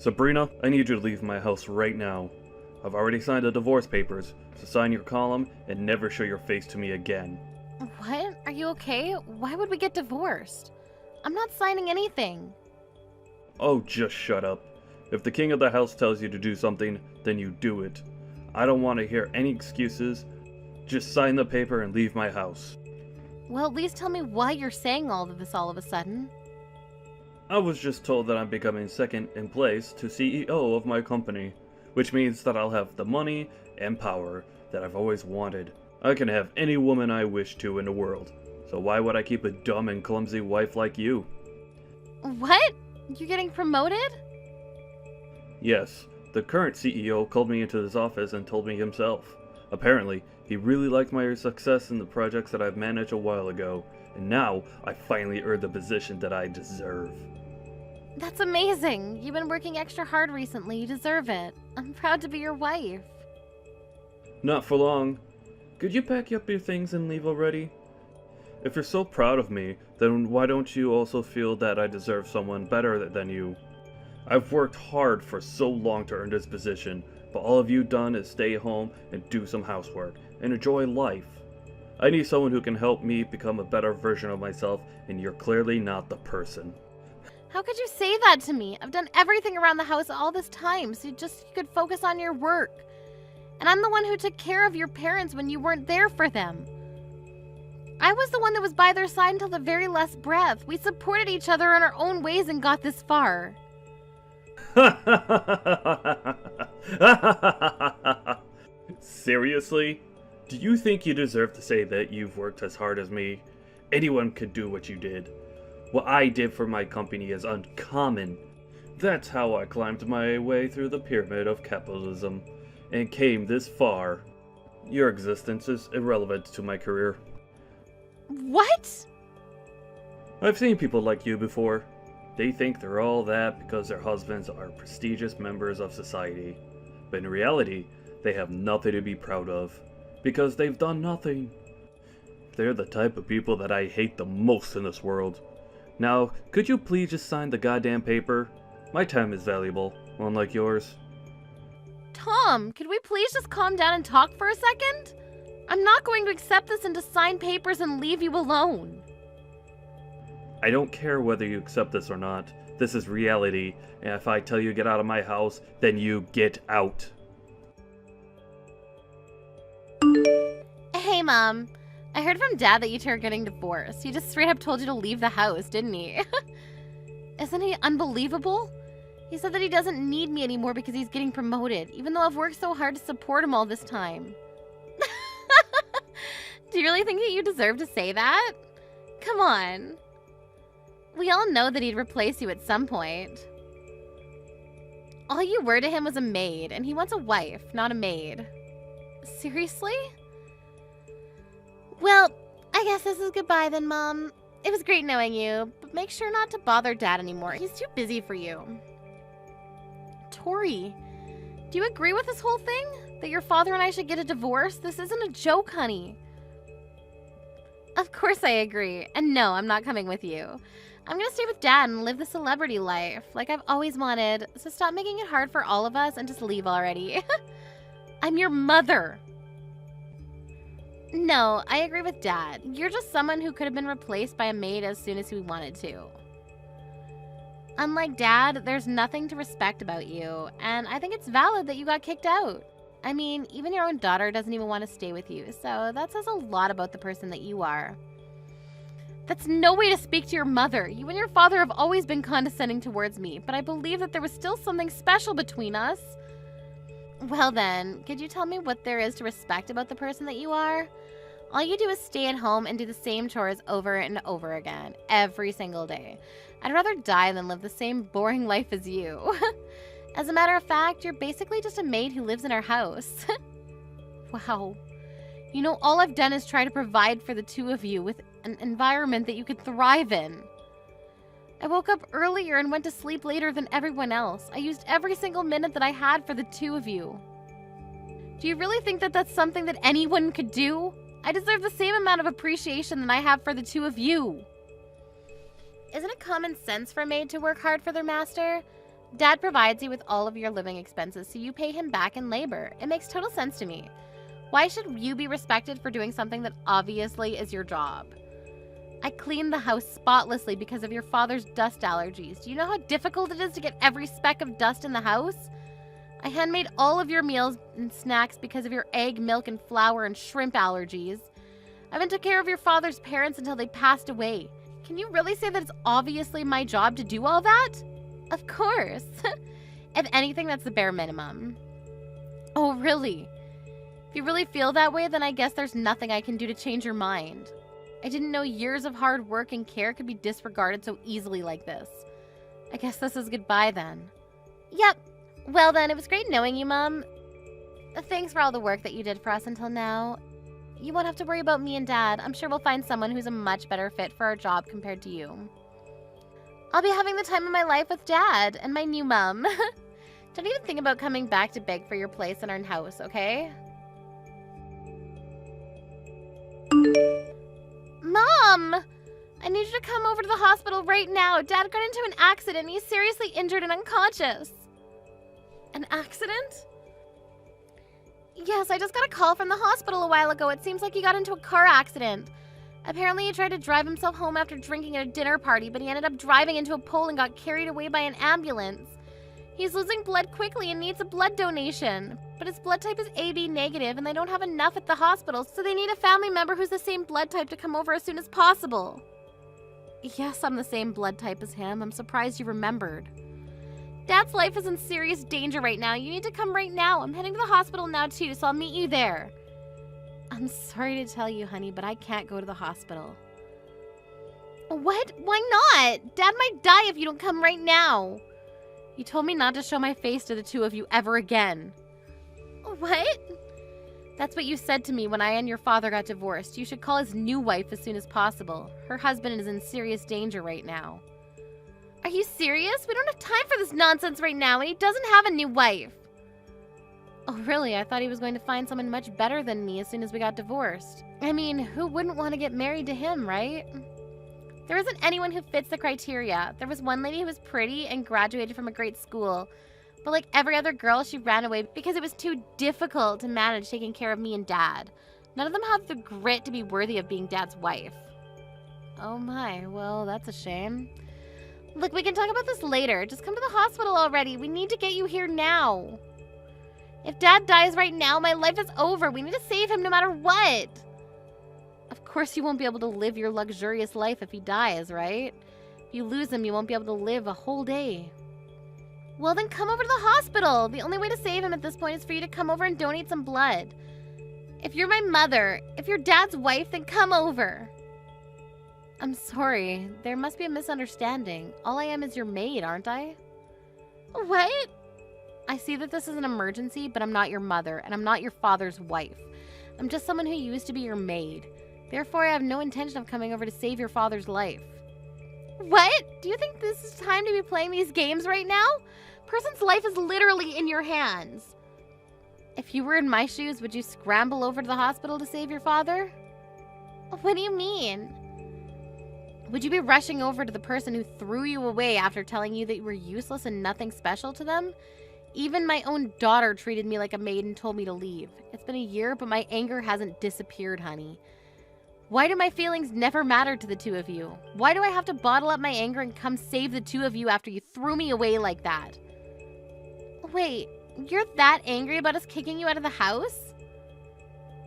Sabrina, I need you to leave my house right now. I've already signed the divorce papers, so sign your column and never show your face to me again. What? Are you okay? Why would we get divorced? I'm not signing anything. Oh, just shut up. If the king of the house tells you to do something, then you do it. I don't want to hear any excuses. Just sign the paper and leave my house. Well, at least tell me why you're saying all of this all of a sudden. I was just told that I'm becoming second in place to CEO of my company, which means that I'll have the money and power that I've always wanted. I can have any woman I wish to in the world, so why would I keep a dumb and clumsy wife like you? What? You're getting promoted? Yes, the current CEO called me into his office and told me himself. Apparently, he really liked my success in the projects that I've managed a while ago, and now I finally earned the position that I deserve. That's amazing. You've been working extra hard recently. You deserve it. I'm proud to be your wife. Not for long. Could you pack up your things and leave already? If you're so proud of me, then why don't you also feel that I deserve someone better than you? I've worked hard for so long to earn this position, but all of you done is stay home and do some housework and enjoy life. I need someone who can help me become a better version of myself, and you're clearly not the person. How could you say that to me? I've done everything around the house all this time, so you could focus on your work. And I'm the one who took care of your parents when you weren't there for them. I was the one that was by their side until the very last breath. We supported each other in our own ways and got this far. Seriously? Do you think you deserve to say that you've worked as hard as me? Anyone could do what you did. What I did for my company is uncommon. That's how I climbed my way through the pyramid of capitalism and came this far. Your existence is irrelevant to my career. What? I've seen people like you before. They think they're all that because their husbands are prestigious members of society. But in reality, they have nothing to be proud of, because they've done nothing. They're the type of people that I hate the most in this world. Now, could you please just sign the goddamn paper? My time is valuable, unlike yours. Tom, could we please just calm down and talk for a second? I'm not going to accept this and to sign papers and leave you alone. I don't care whether you accept this or not. This is reality, and if I tell you to get out of my house, then you get out. Hey, Mom. I heard from Dad that you two are getting divorced. He just straight up told you to leave the house, didn't he? Isn't he unbelievable? He said that he doesn't need me anymore because he's getting promoted, even though I've worked so hard to support him all this time. Do you really think that you deserve to say that? Come on. We all know that he'd replace you at some point. All you were to him was a maid, and he wants a wife, not a maid. Seriously? Well, I guess this is goodbye then, Mom. It was great knowing you, but make sure not to bother Dad anymore. He's too busy for you. Tori, do you agree with this whole thing? That your father and I should get a divorce? This isn't a joke, honey. Of course I agree. And no, I'm not coming with you. I'm gonna stay with Dad and live the celebrity life, like I've always wanted. So stop making it hard for all of us and just leave already. I'm your mother. No, I agree with Dad. You're just someone who could have been replaced by a maid as soon as we wanted to. Unlike Dad, there's nothing to respect about you, and I think it's valid that you got kicked out. I mean, even your own daughter doesn't even want to stay with you, so that says a lot about the person that you are. That's no way to speak to your mother. You and your father have always been condescending towards me, but I believe that there was still something special between us. Well then, could you tell me what there is to respect about the person that you are? All you do is stay at home and do the same chores over and over again, every single day. I'd rather die than live the same boring life as you. As a matter of fact, you're basically just a maid who lives in our house. Wow. You know, all I've done is try to provide for the two of you with an environment that you could thrive in. I woke up earlier and went to sleep later than everyone else. I used every single minute that I had for the two of you. Do you really think that that's something that anyone could do? I deserve the same amount of appreciation that I have for the two of you. Isn't it common sense for a maid to work hard for their master? Dad provides you with all of your living expenses, so you pay him back in labor. It makes total sense to me. Why should you be respected for doing something that obviously is your job? I cleaned the house spotlessly because of your father's dust allergies. Do you know how difficult it is to get every speck of dust in the house? I handmade all of your meals and snacks because of your egg, milk, and flour and shrimp allergies. I even took care of your father's parents until they passed away. Can you really say that it's obviously my job to do all that? Of course. If anything, that's the bare minimum. Oh, really? If you really feel that way, then I guess there's nothing I can do to change your mind. I didn't know years of hard work and care could be disregarded so easily like this. I guess this is goodbye then. Yep. Well then, it was great knowing you, Mom. Thanks for all the work that you did for us until now. You won't have to worry about me and Dad. I'm sure we'll find someone who's a much better fit for our job compared to you. I'll be having the time of my life with Dad and my new mom. Don't even think about coming back to beg for your place in our house, okay? Mom! I need you to come over to the hospital right now. Dad got into an accident. He's seriously injured and unconscious. An accident? Yes, I just got a call from the hospital a while ago. It seems like he got into a car accident. Apparently he tried to drive himself home after drinking at a dinner party, but he ended up driving into a pole and got carried away by an ambulance. He's losing blood quickly and needs a blood donation. But his blood type is AB negative and they don't have enough at the hospital, so they need a family member who's the same blood type to come over as soon as possible. Yes, I'm the same blood type as him. I'm surprised you remembered. Dad's life is in serious danger right now. You need to come right now. I'm heading to the hospital now too, so I'll meet you there. I'm sorry to tell you, honey, but I can't go to the hospital. What? Why not? Dad might die if you don't come right now. You told me not to show my face to the two of you ever again. What? That's what you said to me when I and your father got divorced. You should call his new wife as soon as possible. Her husband is in serious danger right now. Are you serious? We don't have time for this nonsense right now, and he doesn't have a new wife. Oh, really? I thought he was going to find someone much better than me as soon as we got divorced. I mean, who wouldn't want to get married to him, right? There isn't anyone who fits the criteria. There was one lady who was pretty and graduated from a great school. But like every other girl, she ran away because it was too difficult to manage taking care of me and Dad. None of them have the grit to be worthy of being Dad's wife. Oh my, well, that's a shame. Look, we can talk about this later. Just come to the hospital already. We need to get you here now. If Dad dies right now, my life is over. We need to save him no matter what. Of course you won't be able to live your luxurious life if he dies, right? If you lose him, you won't be able to live a whole day. Well, then come over to the hospital. The only way to save him at this point is for you to come over and donate some blood. If you're my mother, if you're Dad's wife, then come over. I'm sorry. There must be a misunderstanding. All I am is your maid, aren't I? What? I see that this is an emergency, but I'm not your mother, and I'm not your father's wife. I'm just someone who used to be your maid. Therefore, I have no intention of coming over to save your father's life. What? Do you think this is time to be playing these games right now? Person's life is literally in your hands. If you were in my shoes, would you scramble over to the hospital to save your father? What do you mean? Would you be rushing over to the person who threw you away after telling you that you were useless and nothing special to them? Even my own daughter treated me like a maid and told me to leave. It's been a year, but my anger hasn't disappeared, honey. Why do my feelings never matter to the two of you? Why do I have to bottle up my anger and come save the two of you after you threw me away like that? Wait, you're that angry about us kicking you out of the house?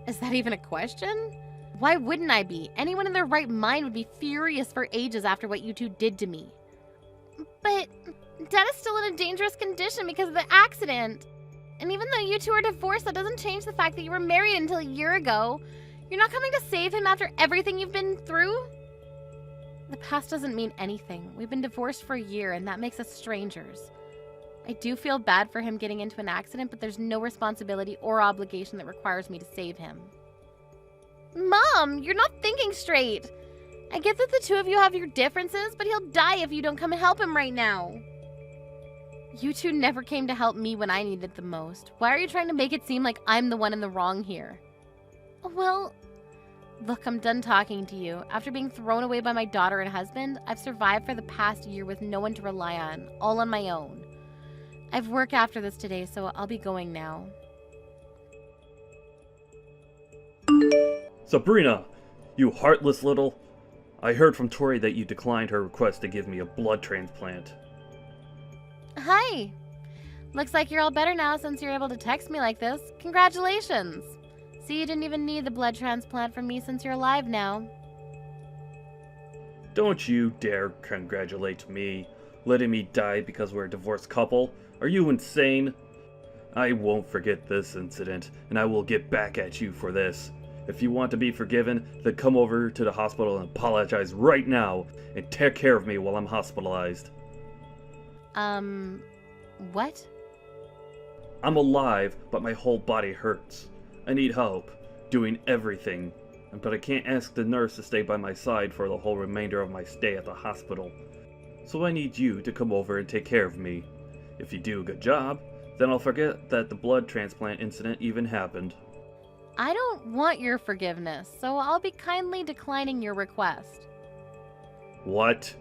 Is that even a question? Why wouldn't I be? Anyone in their right mind would be furious for ages after what you two did to me. But Dad is still in a dangerous condition because of the accident. And even though you two are divorced, that doesn't change the fact that you were married until a year ago. You're not coming to save him after everything you've been through? The past doesn't mean anything. We've been divorced for a year, and that makes us strangers. I do feel bad for him getting into an accident, but there's no responsibility or obligation that requires me to save him. Mom, you're not thinking straight. I get that the two of you have your differences, but he'll die if you don't come and help him right now. You two never came to help me when I needed it the most. Why are you trying to make it seem like I'm the one in the wrong here? Well, look, I'm done talking to you. After being thrown away by my daughter and husband, I've survived for the past year with no one to rely on, all on my own. I've work after this today, so I'll be going now. Sabrina, you heartless little... I heard from Tori that you declined her request to give me a blood transplant. Hi! Looks like you're all better now since you're able to text me like this. Congratulations! See, you didn't even need the blood transplant from me since you're alive now. Don't you dare congratulate me, letting me die because we're a divorced couple. Are you insane? I won't forget this incident, and I will get back at you for this. If you want to be forgiven, then come over to the hospital and apologize right now, and take care of me while I'm hospitalized. What? I'm alive, but my whole body hurts. I need help, doing everything. But I can't ask the nurse to stay by my side for the whole remainder of my stay at the hospital. So I need you to come over and take care of me. If you do a good job, then I'll forget that the blood transplant incident even happened. I don't want your forgiveness, so I'll be kindly declining your request. What?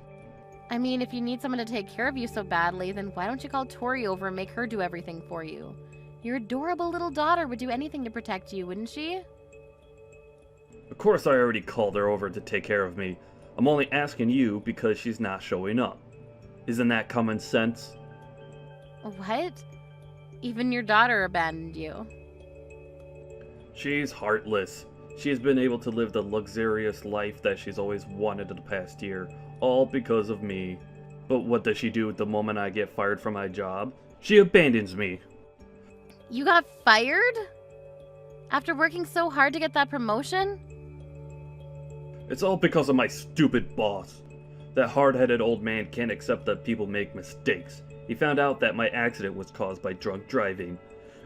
I mean, if you need someone to take care of you so badly, then why don't you call Tori over and make her do everything for you? Your adorable little daughter would do anything to protect you, wouldn't she? Of course I already called her over to take care of me. I'm only asking you because she's not showing up. Isn't that common sense? What? Even your daughter abandoned you. She's heartless. She has been able to live the luxurious life that she's always wanted in the past year, all because of me. But what does she do the moment I get fired from my job? She abandons me. You got fired? After working so hard to get that promotion? It's all because of my stupid boss. That hard-headed old man can't accept that people make mistakes. He found out that my accident was caused by drunk driving.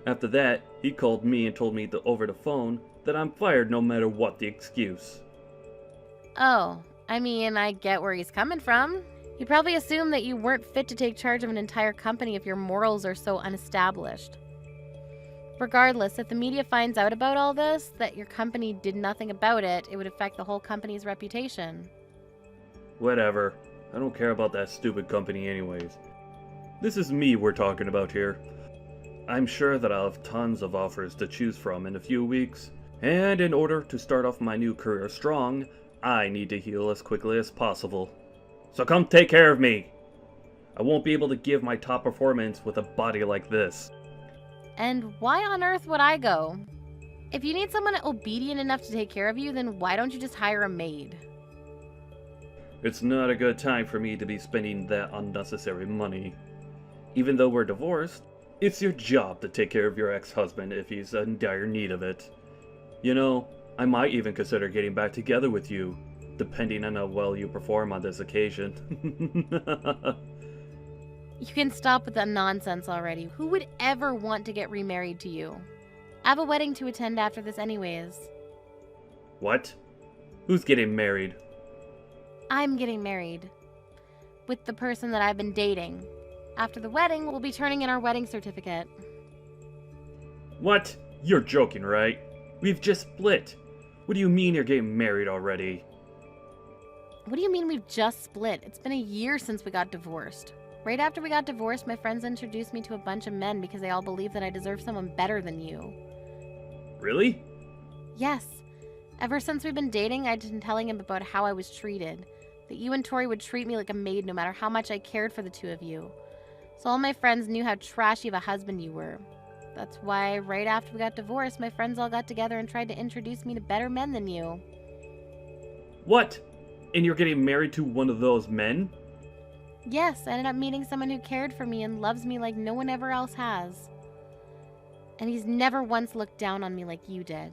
After that, he called me and told me over the phone that I'm fired no matter what the excuse. Oh, I mean, I get where he's coming from. He probably assumed that you weren't fit to take charge of an entire company if your morals are so unestablished. Regardless, if the media finds out about all this, that your company did nothing about it, it would affect the whole company's reputation. Whatever. I don't care about that stupid company anyways. This is me we're talking about here. I'm sure that I'll have tons of offers to choose from in a few weeks. And in order to start off my new career strong, I need to heal as quickly as possible. So come take care of me! I won't be able to give my top performance with a body like this. And why on earth would I go? If you need someone obedient enough to take care of you, then why don't you just hire a maid? It's not a good time for me to be spending that unnecessary money. Even though we're divorced, it's your job to take care of your ex-husband if he's in dire need of it. You know, I might even consider getting back together with you, depending on how well you perform on this occasion. You can stop with that nonsense already. Who would ever want to get remarried to you? I have a wedding to attend after this anyways. What? Who's getting married? I'm getting married. With the person that I've been dating. After the wedding, we'll be turning in our wedding certificate. What? You're joking, right? We've just split. What do you mean you're getting married already? What do you mean we've just split? It's been a year since we got divorced. Right after we got divorced, my friends introduced me to a bunch of men because they all believe that I deserve someone better than you. Really? Yes. Ever since we've been dating, I've been telling him about how I was treated. That you and Tori would treat me like a maid no matter how much I cared for the two of you. So all my friends knew how trashy of a husband you were. That's why right after we got divorced, my friends all got together and tried to introduce me to better men than you. What? And you're getting married to one of those men? Yes, I ended up meeting someone who cared for me and loves me like no one ever else has. And he's never once looked down on me like you did.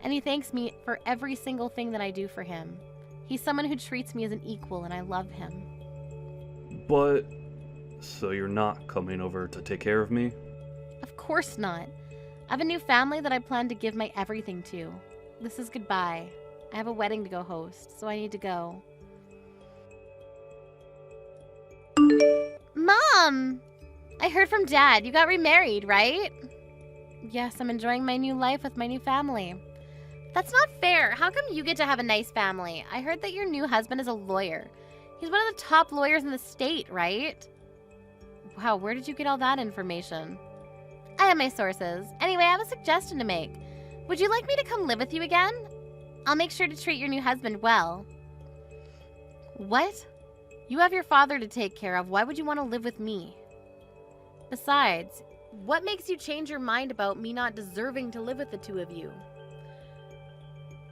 And he thanks me for every single thing that I do for him. He's someone who treats me as an equal and I love him. But... so you're not coming over to take care of me? Of course not. I have a new family that I plan to give my everything to. This is goodbye. I have a wedding to go host, so I need to go. Mom! I heard from Dad. You got remarried, right? Yes, I'm enjoying my new life with my new family. That's not fair. How come you get to have a nice family? I heard that your new husband is a lawyer. He's one of the top lawyers in the state, right? Wow, where did you get all that information? I have my sources. Anyway, I have a suggestion to make. Would you like me to come live with you again? I'll make sure to treat your new husband well. What? You have your father to take care of. Why would you want to live with me? Besides, what makes you change your mind about me not deserving to live with the two of you?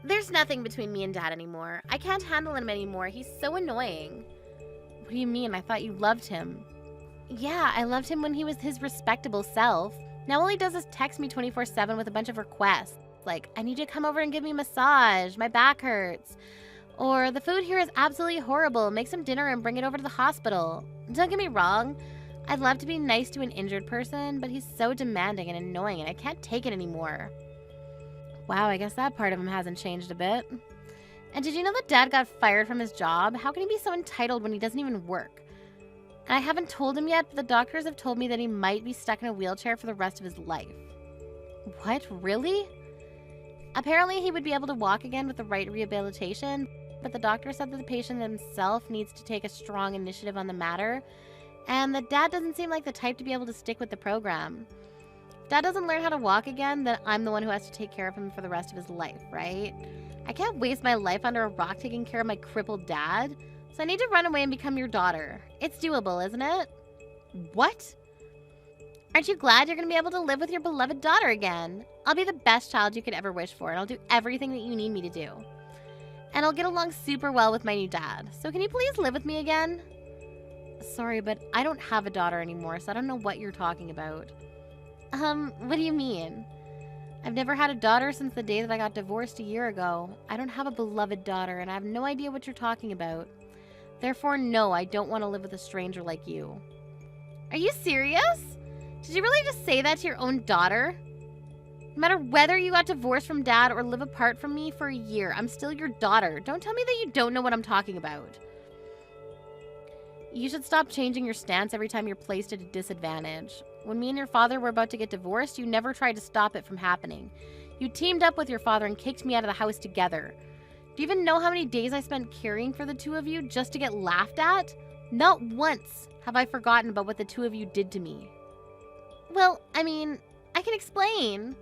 There's nothing between me and Dad anymore. I can't handle him anymore. He's so annoying. What do you mean? I thought you loved him. Yeah, I loved him when he was his respectable self. Now all he does is text me 24/7 with a bunch of requests. Like, I need you to come over and give me a massage. My back hurts. Or, the food here is absolutely horrible. Make some dinner and bring it over to the hospital. Don't get me wrong. I'd love to be nice to an injured person, but he's so demanding and annoying and I can't take it anymore. Wow, I guess that part of him hasn't changed a bit. And did you know that Dad got fired from his job? How can he be so entitled when he doesn't even work? And I haven't told him yet, but the doctors have told me that he might be stuck in a wheelchair for the rest of his life. What? Really? Apparently, he would be able to walk again with the right rehabilitation, but the doctor said that the patient himself needs to take a strong initiative on the matter, and that Dad doesn't seem like the type to be able to stick with the program. If Dad doesn't learn how to walk again, then I'm the one who has to take care of him for the rest of his life, right? I can't waste my life under a rock taking care of my crippled dad, so I need to run away and become your daughter. It's doable, isn't it? What? Aren't you glad you're going to be able to live with your beloved daughter again? I'll be the best child you could ever wish for, and I'll do everything that you need me to do. And I'll get along super well with my new dad. So can you please live with me again? Sorry, but I don't have a daughter anymore, so I don't know what you're talking about. What do you mean? I've never had a daughter since the day that I got divorced a year ago. I don't have a beloved daughter, and I have no idea what you're talking about. Therefore, no, I don't want to live with a stranger like you. Are you serious? Did you really just say that to your own daughter? No matter whether you got divorced from Dad or live apart from me for a year, I'm still your daughter. Don't tell me that you don't know what I'm talking about. You should stop changing your stance every time you're placed at a disadvantage. When me and your father were about to get divorced, you never tried to stop it from happening. You teamed up with your father and kicked me out of the house together. Do you even know how many days I spent caring for the two of you just to get laughed at? Not once have I forgotten about what the two of you did to me. Well, I mean, I can explain.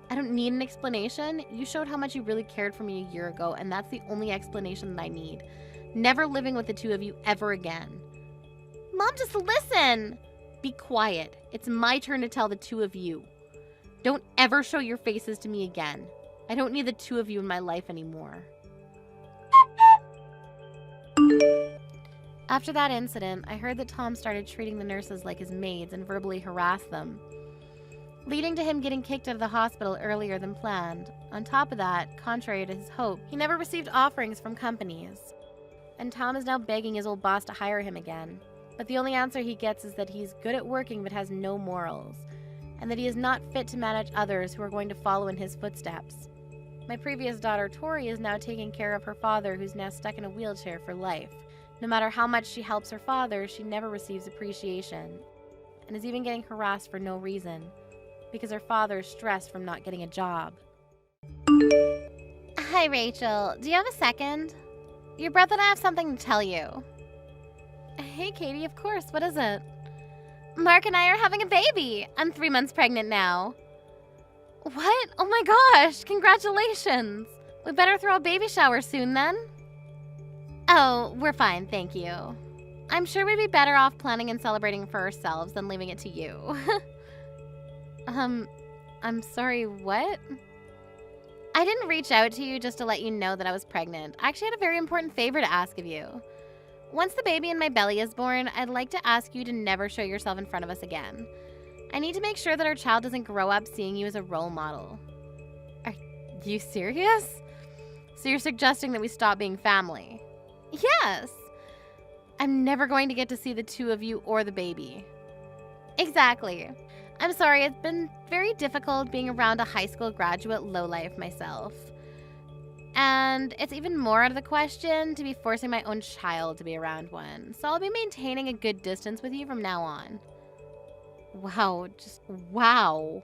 I don't need an explanation. You showed how much you really cared for me a year ago, and that's the only explanation that I need. Never living with the two of you ever again. Mom, just listen. Be quiet. It's my turn to tell the two of you. Don't ever show your faces to me again. I don't need the two of you in my life anymore. After that incident, I heard that Tom started treating the nurses like his maids and verbally harassed them, leading to him getting kicked out of the hospital earlier than planned. On top of that, contrary to his hope, he never received offerings from companies. And Tom is now begging his old boss to hire him again. But the only answer he gets is that he's good at working but has no morals, and that he is not fit to manage others who are going to follow in his footsteps. My previous daughter, Tori, is now taking care of her father, who's now stuck in a wheelchair for life. No matter how much she helps her father, she never receives appreciation, and is even getting harassed for no reason, because her father is stressed from not getting a job. Hi, Rachel. Do you have a second? Your brother and I have something to tell you. Hey, Katie, of course. What is it? Mark and I are having a baby. I'm 3 months pregnant now. What? Oh my gosh, congratulations. We better throw a baby shower soon then. Oh, we're fine, thank you. I'm sure we'd be better off planning and celebrating for ourselves than leaving it to you. I'm sorry, what? I didn't reach out to you just to let you know that I was pregnant. I actually had a very important favor to ask of you. Once the baby in my belly is born, I'd like to ask you to never show yourself in front of us again. I need to make sure that our child doesn't grow up seeing you as a role model. Are you serious? So you're suggesting that we stop being family? Yes. I'm never going to get to see the two of you or the baby. Exactly. I'm sorry, it's been very difficult being around a high school graduate lowlife myself. And it's even more out of the question to be forcing my own child to be around one. So I'll be maintaining a good distance with you from now on. Wow, just wow.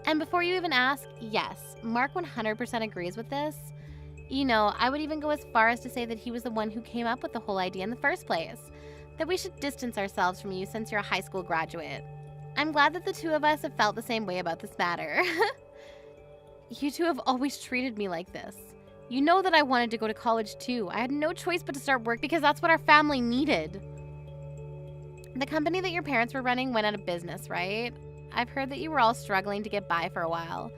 And before you even ask, yes, Mark 100% agrees with this. You know, I would even go as far as to say that he was the one who came up with the whole idea in the first place. that we should distance ourselves from you since you're a high school graduate. I'm glad that the two of us have felt the same way about this matter. You two have always treated me like this. You know that I wanted to go to college too. I had no choice but to start work because that's what our family needed. The company that your parents were running went out of business, right? I've heard that you were all struggling to get by for a while.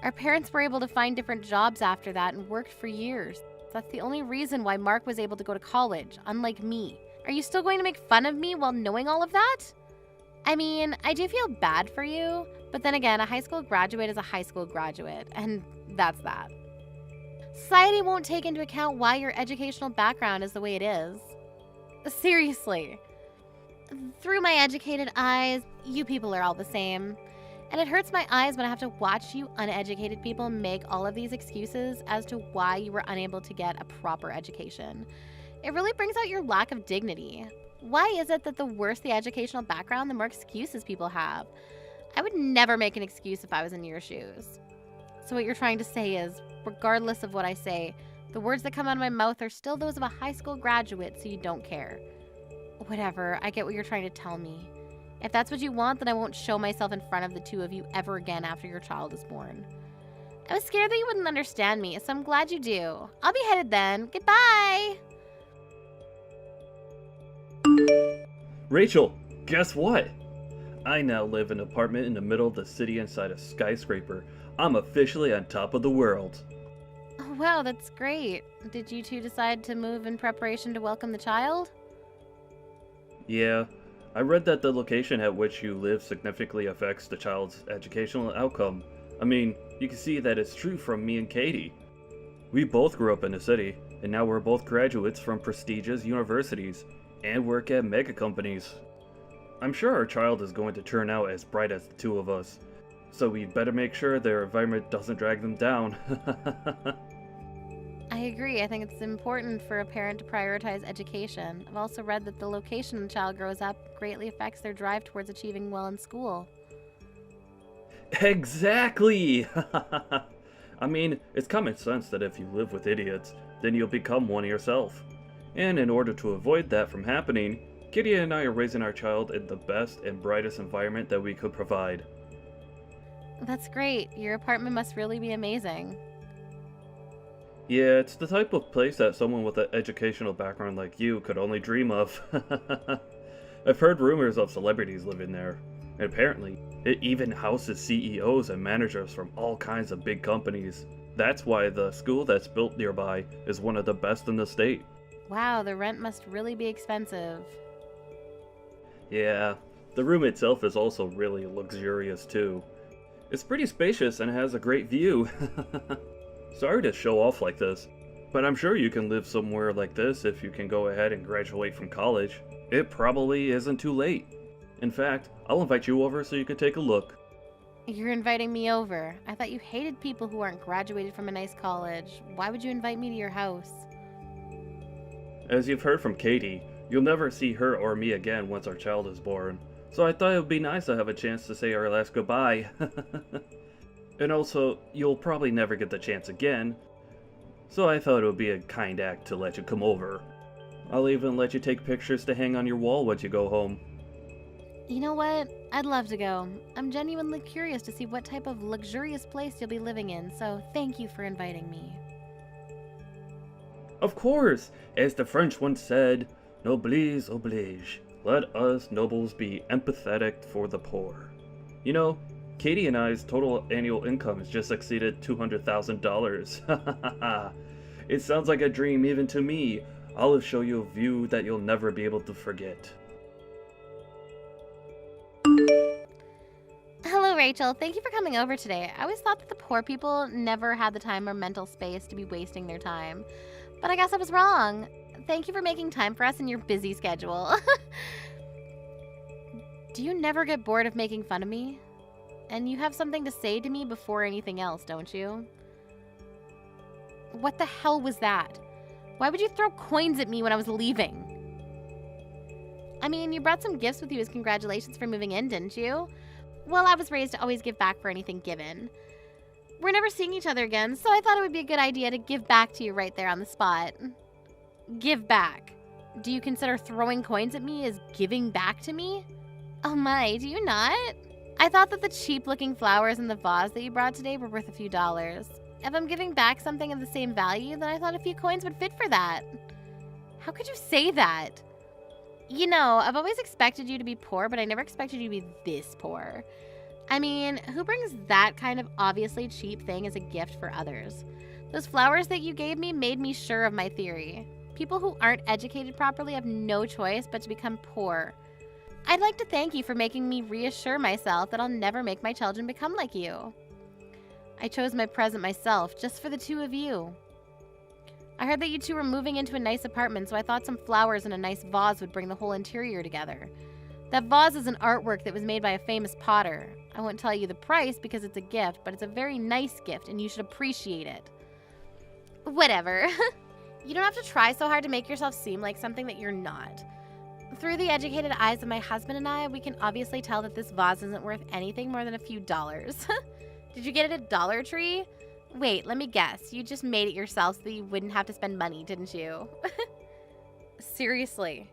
Our parents were able to find different jobs after that and worked for years. That's the only reason why Mark was able to go to college, unlike me. Are you still going to make fun of me while knowing all of that? I mean, I do feel bad for you, but then again, a high school graduate is a high school graduate, and that's that. Society won't take into account why your educational background is the way it is. Seriously. Through my educated eyes, you people are all the same. And it hurts my eyes when I have to watch you uneducated people make all of these excuses as to why you were unable to get a proper education. It really brings out your lack of dignity. Why is it that the worse the educational background, the more excuses people have? I would never make an excuse if I was in your shoes. So what you're trying to say is, regardless of what I say, the words that come out of my mouth are still those of a high school graduate, so you don't care. Whatever, I get what you're trying to tell me. If that's what you want, then I won't show myself in front of the two of you ever again after your child is born. I was scared that you wouldn't understand me, so I'm glad you do. I'll be headed then. Goodbye! Rachel, guess what? I now live in an apartment in the middle of the city inside a skyscraper. I'm officially on top of the world. Oh, wow, that's great. Did you two decide to move in preparation to welcome the child? Yeah, I read that the location at which you live significantly affects the child's educational outcome. I mean, you can see that it's true from me and Katie. We both grew up in the city, and now we're both graduates from prestigious universities, and work at mega companies. I'm sure our child is going to turn out as bright as the two of us, so we better make sure their environment doesn't drag them down. I agree. I think it's important for a parent to prioritize education. I've also read that the location the child grows up greatly affects their drive towards achieving well in school. Exactly! I mean, it's common sense that if you live with idiots, then you'll become one yourself. And in order to avoid that from happening, Kitty and I are raising our child in the best and brightest environment that we could provide. That's great. Your apartment must really be amazing. Yeah, it's the type of place that someone with an educational background like you could only dream of. I've heard rumors of celebrities living there, and apparently, it even houses CEOs and managers from all kinds of big companies. That's why the school that's built nearby is one of the best in the state. Wow, the rent must really be expensive. Yeah, the room itself is also really luxurious too. It's pretty spacious and has a great view. Sorry to show off like this, but I'm sure you can live somewhere like this if you can go ahead and graduate from college. It probably isn't too late. In fact, I'll invite you over so you can take a look. You're inviting me over. I thought you hated people who aren't graduated from a nice college. Why would you invite me to your house? As you've heard from Katie, you'll never see her or me again once our child is born. So I thought it would be nice to have a chance to say our last goodbye. And also, you'll probably never get the chance again, so I thought it would be a kind act to let you come over. I'll even let you take pictures to hang on your wall once you go home. You know what? I'd love to go. I'm genuinely curious to see what type of luxurious place you'll be living in, so thank you for inviting me. Of course! As the French once said, noblesse oblige. Let us nobles be empathetic for the poor. You know, Katie and I's total annual income has just exceeded $200,000. It sounds like a dream even to me. I'll show you a view that you'll never be able to forget. Hello, Rachel. Thank you for coming over today. I always thought that the poor people never had the time or mental space to be wasting their time. But I guess I was wrong. Thank you for making time for us in your busy schedule. Do you never get bored of making fun of me? And you have something to say to me before anything else, don't you? What the hell was that? Why would you throw coins at me when I was leaving? I mean, you brought some gifts with you as congratulations for moving in, didn't you? Well, I was raised to always give back for anything given. We're never seeing each other again, so I thought it would be a good idea to give back to you right there on the spot. Give back. Do you consider throwing coins at me as giving back to me? Oh my, do you not? I thought that the cheap-looking flowers in the vase that you brought today were worth a few dollars. If I'm giving back something of the same value, then I thought a few coins would fit for that. How could you say that? You know, I've always expected you to be poor, but I never expected you to be this poor. I mean, who brings that kind of obviously cheap thing as a gift for others? Those flowers that you gave me made me sure of my theory. People who aren't educated properly have no choice but to become poor. I'd like to thank you for making me reassure myself that I'll never make my children become like you. I chose my present myself, just for the two of you. I heard that you two were moving into a nice apartment, so I thought some flowers and a nice vase would bring the whole interior together. That vase is an artwork that was made by a famous potter. I won't tell you the price because it's a gift, but it's a very nice gift and you should appreciate it. Whatever. You don't have to try so hard to make yourself seem like something that you're not. Through the educated eyes of my husband and I, we can obviously tell that this vase isn't worth anything more than a few dollars. Did you get it at Dollar Tree? Wait, let me guess. You just made it yourself so that you wouldn't have to spend money, didn't you? Seriously.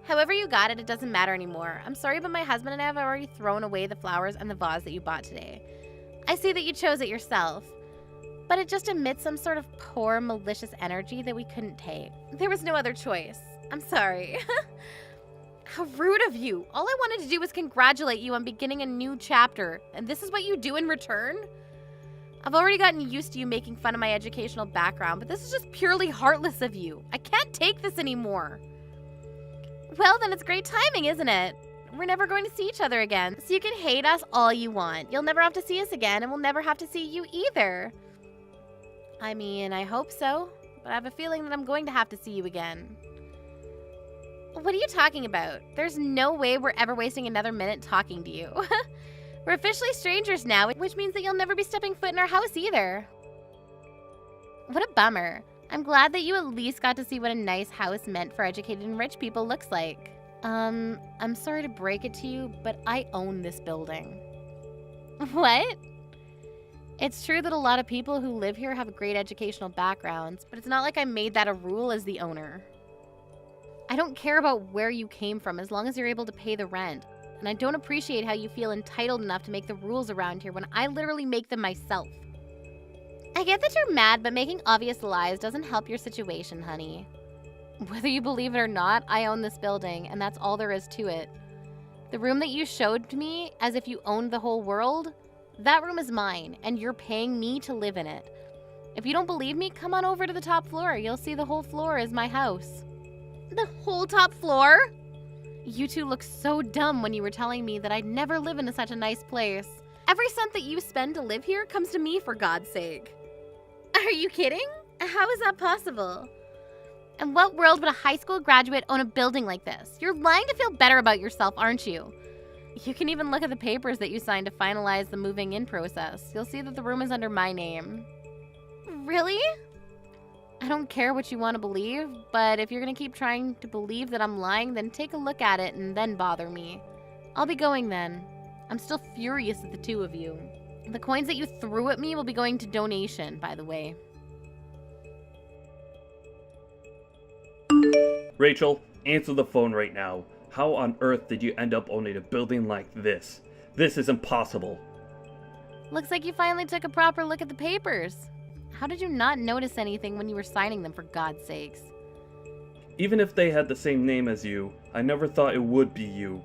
However you got it, it doesn't matter anymore. I'm sorry, but my husband and I have already thrown away the flowers and the vase that you bought today. I see that you chose it yourself. But it just emits some sort of poor, malicious energy that we couldn't take. There was no other choice. I'm sorry. How rude of you. All I wanted to do was congratulate you on beginning a new chapter, and this is what you do in return? I've already gotten used to you making fun of my educational background, but this is just purely heartless of you. I can't take this anymore. Well, then it's great timing, isn't it? We're never going to see each other again, so you can hate us all you want. You'll never have to see us again, and we'll never have to see you either. I mean, I hope so, but I have a feeling that I'm going to have to see you again. What are you talking about? There's no way we're ever wasting another minute talking to you. We're officially strangers now, which means that you'll never be stepping foot in our house either. What a bummer. I'm glad that you at least got to see what a nice house meant for educated and rich people looks like. I'm sorry to break it to you, but I own this building. What? It's true that a lot of people who live here have great educational backgrounds, but it's not like I made that a rule as the owner. I don't care about where you came from as long as you're able to pay the rent. And I don't appreciate how you feel entitled enough to make the rules around here when I literally make them myself. I get that you're mad, but making obvious lies doesn't help your situation, honey. Whether you believe it or not, I own this building, and that's all there is to it. The room that you showed me as if you owned the whole world, that room is mine, and you're paying me to live in it. If you don't believe me, come on over to the top floor. You'll see the whole floor is my house. The whole top floor? You two looked so dumb when you were telling me that I'd never live in such a nice place. Every cent that you spend to live here comes to me, for God's sake. Are you kidding? How is that possible? In what world would a high school graduate own a building like this? You're lying to feel better about yourself, aren't you? You can even look at the papers that you signed to finalize the moving in process. You'll see that the room is under my name. Really? I don't care what you want to believe, but if you're going to keep trying to believe that I'm lying, then take a look at it and then bother me. I'll be going then. I'm still furious at the two of you. The coins that you threw at me will be going to donation, by the way. Rachel, answer the phone right now. How on earth did you end up owning a building like this? This is impossible. Looks like you finally took a proper look at the papers. How did you not notice anything when you were signing them, for God's sakes? Even if they had the same name as you, I never thought it would be you.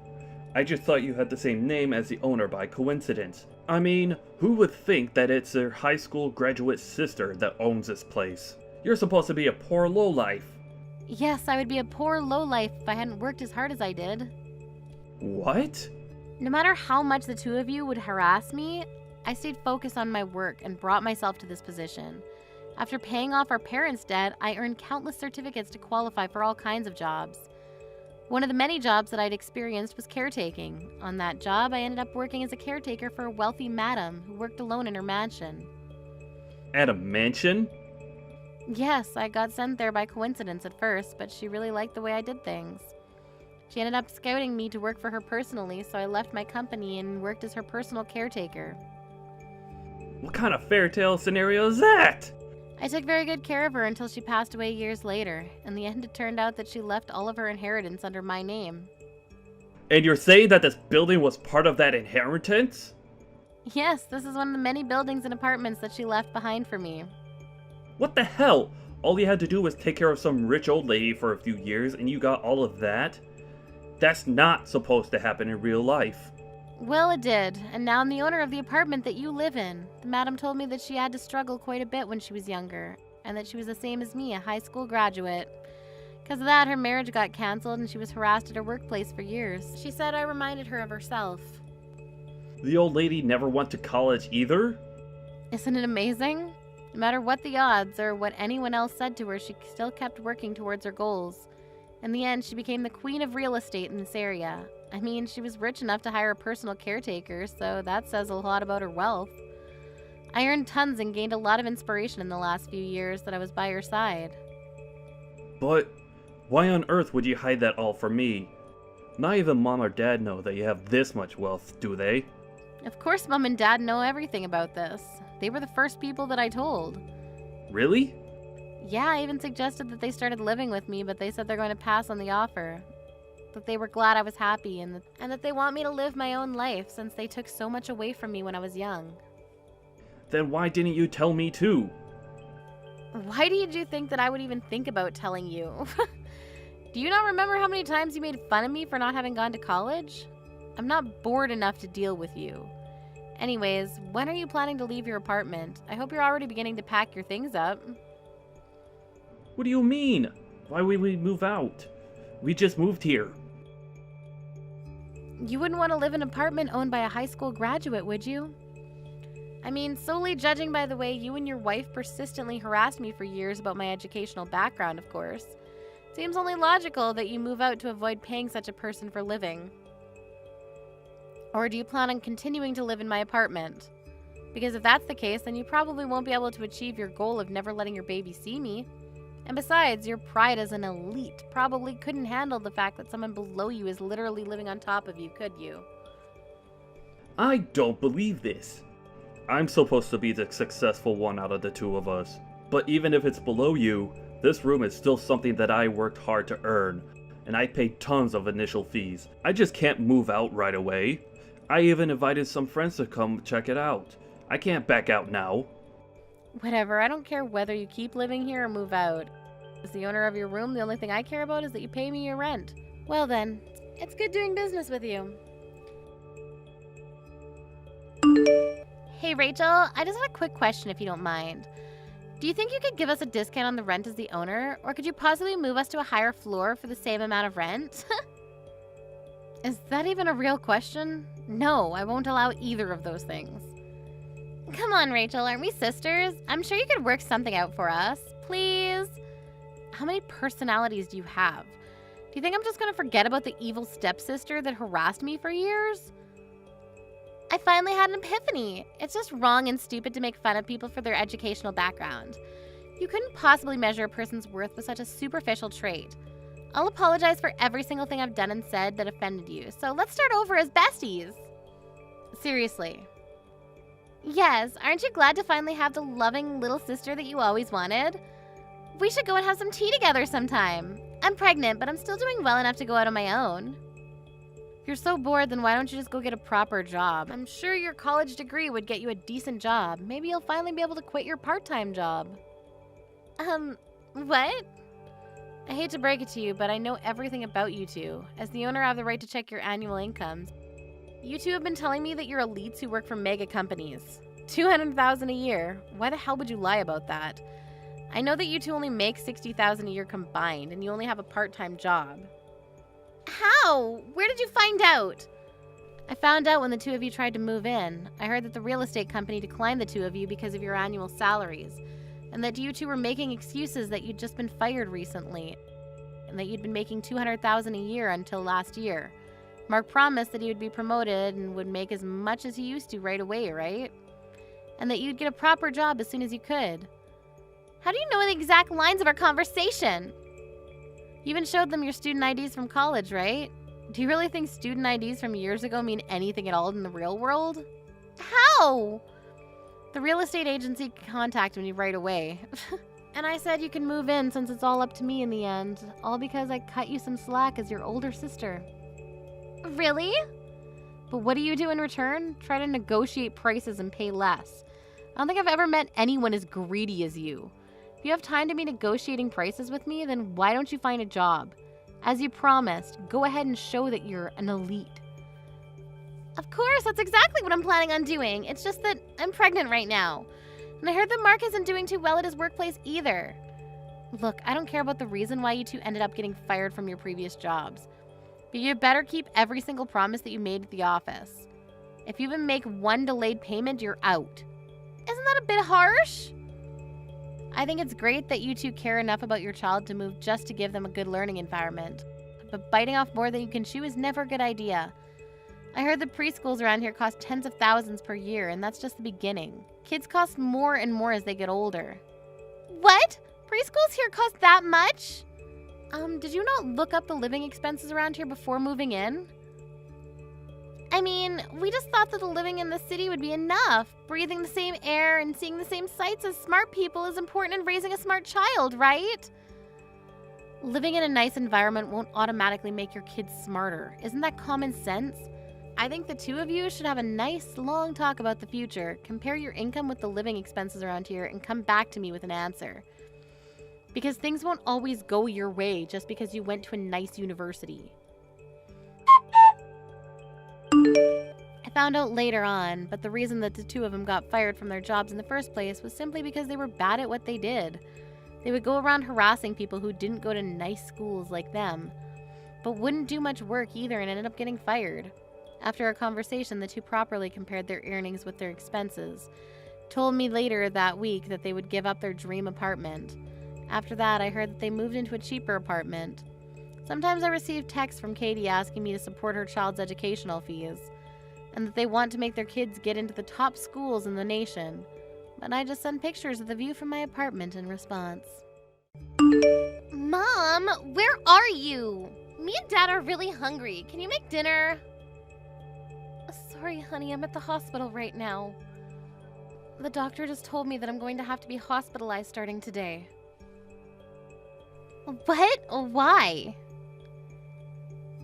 I just thought you had the same name as the owner by coincidence. I mean, who would think that it's their high school graduate sister that owns this place? You're supposed to be a poor lowlife. Yes, I would be a poor lowlife if I hadn't worked as hard as I did. What? No matter how much the two of you would harass me, I stayed focused on my work and brought myself to this position. After paying off our parents' debt, I earned countless certificates to qualify for all kinds of jobs. One of the many jobs that I'd experienced was caretaking. On that job, I ended up working as a caretaker for a wealthy madam who worked alone in her mansion. At a mansion? Yes, I got sent there by coincidence at first, but she really liked the way I did things. She ended up scouting me to work for her personally, so I left my company and worked as her personal caretaker. What kind of fairy tale scenario is that? I took very good care of her until she passed away years later. In the end, it turned out that she left all of her inheritance under my name. And you're saying that this building was part of that inheritance? Yes, this is one of the many buildings and apartments that she left behind for me. What the hell? All you had to do was take care of some rich old lady for a few years and you got all of that? That's not supposed to happen in real life. Well, it did, and now I'm the owner of the apartment that you live in. The madam told me that she had to struggle quite a bit when she was younger, and that she was the same as me, a high school graduate. Because of that, her marriage got cancelled and she was harassed at her workplace for years. She said I reminded her of herself. The old lady never went to college either? Isn't it amazing? No matter what the odds or what anyone else said to her, she still kept working towards her goals. In the end, she became the queen of real estate in this area. I mean, she was rich enough to hire a personal caretaker, so that says a lot about her wealth. I earned tons and gained a lot of inspiration in the last few years that I was by her side. But why on earth would you hide that all from me? Not even Mom or Dad know that you have this much wealth, do they? Of course Mom and Dad know everything about this. They were the first people that I told. Really? Yeah, I even suggested that they started living with me, but they said they're going to pass on the offer. That they were glad I was happy and that they want me to live my own life since they took so much away from me when I was young. Then why didn't you tell me too? Why did you think that I would even think about telling you? Do you not remember how many times you made fun of me for not having gone to college? I'm not bored enough to deal with you. Anyways, when are you planning to leave your apartment? I hope you're already beginning to pack your things up. What do you mean? Why would we move out? We just moved here. You wouldn't want to live in an apartment owned by a high school graduate, would you? I mean, solely judging by the way you and your wife persistently harassed me for years about my educational background, of course. Seems only logical that you move out to avoid paying such a person for living. Or do you plan on continuing to live in my apartment? Because if that's the case, then you probably won't be able to achieve your goal of never letting your baby see me. And besides, your pride as an elite probably couldn't handle the fact that someone below you is literally living on top of you, could you? I don't believe this. I'm supposed to be the successful one out of the two of us. But even if it's below you, this room is still something that I worked hard to earn. And I paid tons of initial fees. I just can't move out right away. I even invited some friends to come check it out. I can't back out now. Whatever, I don't care whether you keep living here or move out. As the owner of your room, the only thing I care about is that you pay me your rent. Well then, it's good doing business with you. Hey Rachel, I just had a quick question if you don't mind. Do you think you could give us a discount on the rent as the owner, or could you possibly move us to a higher floor for the same amount of rent? Is that even a real question? No, I won't allow either of those things. Come on, Rachel, aren't we sisters? I'm sure you could work something out for us. Please? How many personalities do you have? Do you think I'm just going to forget about the evil stepsister that harassed me for years? I finally had an epiphany. It's just wrong and stupid to make fun of people for their educational background. You couldn't possibly measure a person's worth with such a superficial trait. I'll apologize for every single thing I've done and said that offended you, so let's start over as besties. Seriously. Yes, aren't you glad to finally have the loving little sister that you always wanted? We should go and have some tea together sometime. I'm pregnant, but I'm still doing well enough to go out on my own. If you're so bored, then why don't you just go get a proper job? I'm sure your college degree would get you a decent job. Maybe you'll finally be able to quit your part-time job. What? I hate to break it to you, but I know everything about you two. As the owner, I have the right to check your annual incomes. You two have been telling me that you're elites who work for mega companies. $200,000 a year. Why the hell would you lie about that? I know that you two only make $60,000 a year combined, and you only have a part-time job. How? Where did you find out? I found out when the two of you tried to move in. I heard that the real estate company declined the two of you because of your annual salaries, and that you two were making excuses that you'd just been fired recently, and that you'd been making $200,000 a year until last year. Mark promised that he would be promoted and would make as much as he used to right away, right? And that you'd get a proper job as soon as you could. How do you know the exact lines of our conversation? You even showed them your student IDs from college, right? Do you really think student IDs from years ago mean anything at all in the real world? How? The real estate agency contacted me right away. And I said you can move in since it's all up to me in the end. All because I cut you some slack as your older sister. Really? But what do you do in return? Try to negotiate prices and pay less. I don't think I've ever met anyone as greedy as you. If you have time to be negotiating prices with me, then why don't you find a job? As you promised, go ahead and show that you're an elite. Of course, that's exactly what I'm planning on doing. It's just that I'm pregnant right now. And I heard that Mark isn't doing too well at his workplace either. Look, I don't care about the reason why you two ended up getting fired from your previous jobs. But you better keep every single promise that you made at the office. If you even make one delayed payment, you're out. Isn't that a bit harsh? I think it's great that you two care enough about your child to move just to give them a good learning environment. But biting off more than you can chew is never a good idea. I heard the preschools around here cost tens of thousands per year, and that's just the beginning. Kids cost more and more as they get older. What? Preschools here cost that much? Did you not look up the living expenses around here before moving in? I mean, we just thought that the living in the city would be enough. Breathing the same air and seeing the same sights as smart people is important in raising a smart child, right? Living in a nice environment won't automatically make your kids smarter. Isn't that common sense? I think the two of you should have a nice, long talk about the future, compare your income with the living expenses around here, and come back to me with an answer. Because things won't always go your way just because you went to a nice university. I found out later on, but the reason that the two of them got fired from their jobs in the first place was simply because they were bad at what they did. They would go around harassing people who didn't go to nice schools like them, but wouldn't do much work either and ended up getting fired. After a conversation, the two properly compared their earnings with their expenses. Told me later that week that they would give up their dream apartment. After that, I heard that they moved into a cheaper apartment. Sometimes I receive texts from Katie asking me to support her child's educational fees, and that they want to make their kids get into the top schools in the nation. But I just send pictures of the view from my apartment in response. Mom, where are you? Me and Dad are really hungry. Can you make dinner? Sorry, honey, I'm at the hospital right now. The doctor just told me that I'm going to have to be hospitalized starting today. What? Why?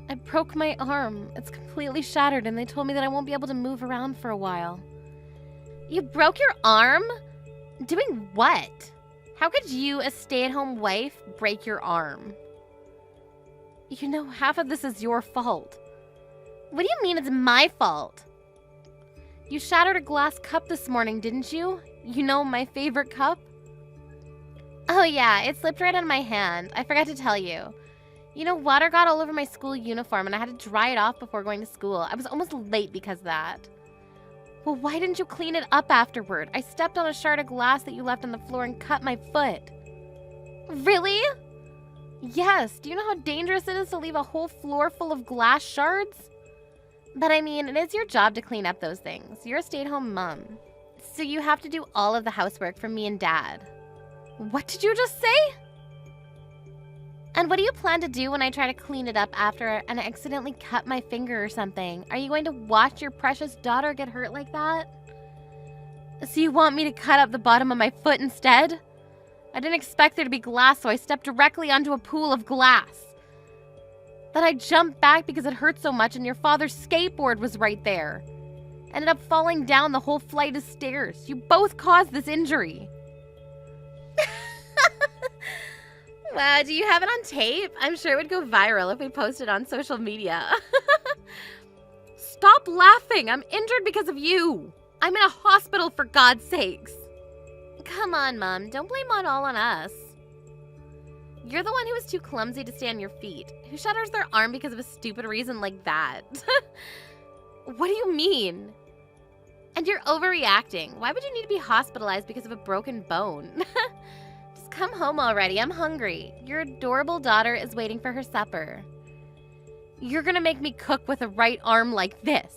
I broke my arm. It's completely shattered, and they told me that I won't be able to move around for a while. You broke your arm? Doing what? How could you, a stay-at-home wife, break your arm? You know, half of this is your fault. What do you mean it's my fault? You shattered a glass cup this morning, didn't you? You know, my favorite cup? Oh yeah, it slipped right out of my hand. I forgot to tell you. You know, water got all over my school uniform and I had to dry it off before going to school. I was almost late because of that. Well, why didn't you clean it up afterward? I stepped on a shard of glass that you left on the floor and cut my foot. Really? Yes. Do you know how dangerous it is to leave a whole floor full of glass shards? But I mean, it is your job to clean up those things. You're a stay-at-home mom. So you have to do all of the housework for me and Dad. What did you just say? And what do you plan to do when I try to clean it up after and I accidentally cut my finger or something? Are you going to watch your precious daughter get hurt like that? So you want me to cut up the bottom of my foot instead? I didn't expect there to be glass, so I stepped directly onto a pool of glass. Then I jumped back because it hurt so much and your father's skateboard was right there. Ended up falling down the whole flight of stairs. You both caused this injury. Wow, do you have it on tape? I'm sure it would go viral if we posted on social media. Stop laughing. I'm injured because of you. I'm in a hospital, for God's sakes. Come on, Mom. Don't blame it all on us. You're the one who was too clumsy to stay on your feet. Who shatters their arm because of a stupid reason like that? What do you mean? And you're overreacting. Why would you need to be hospitalized because of a broken bone? Just come home already. I'm hungry. Your adorable daughter is waiting for her supper. You're gonna make me cook with a right arm like this.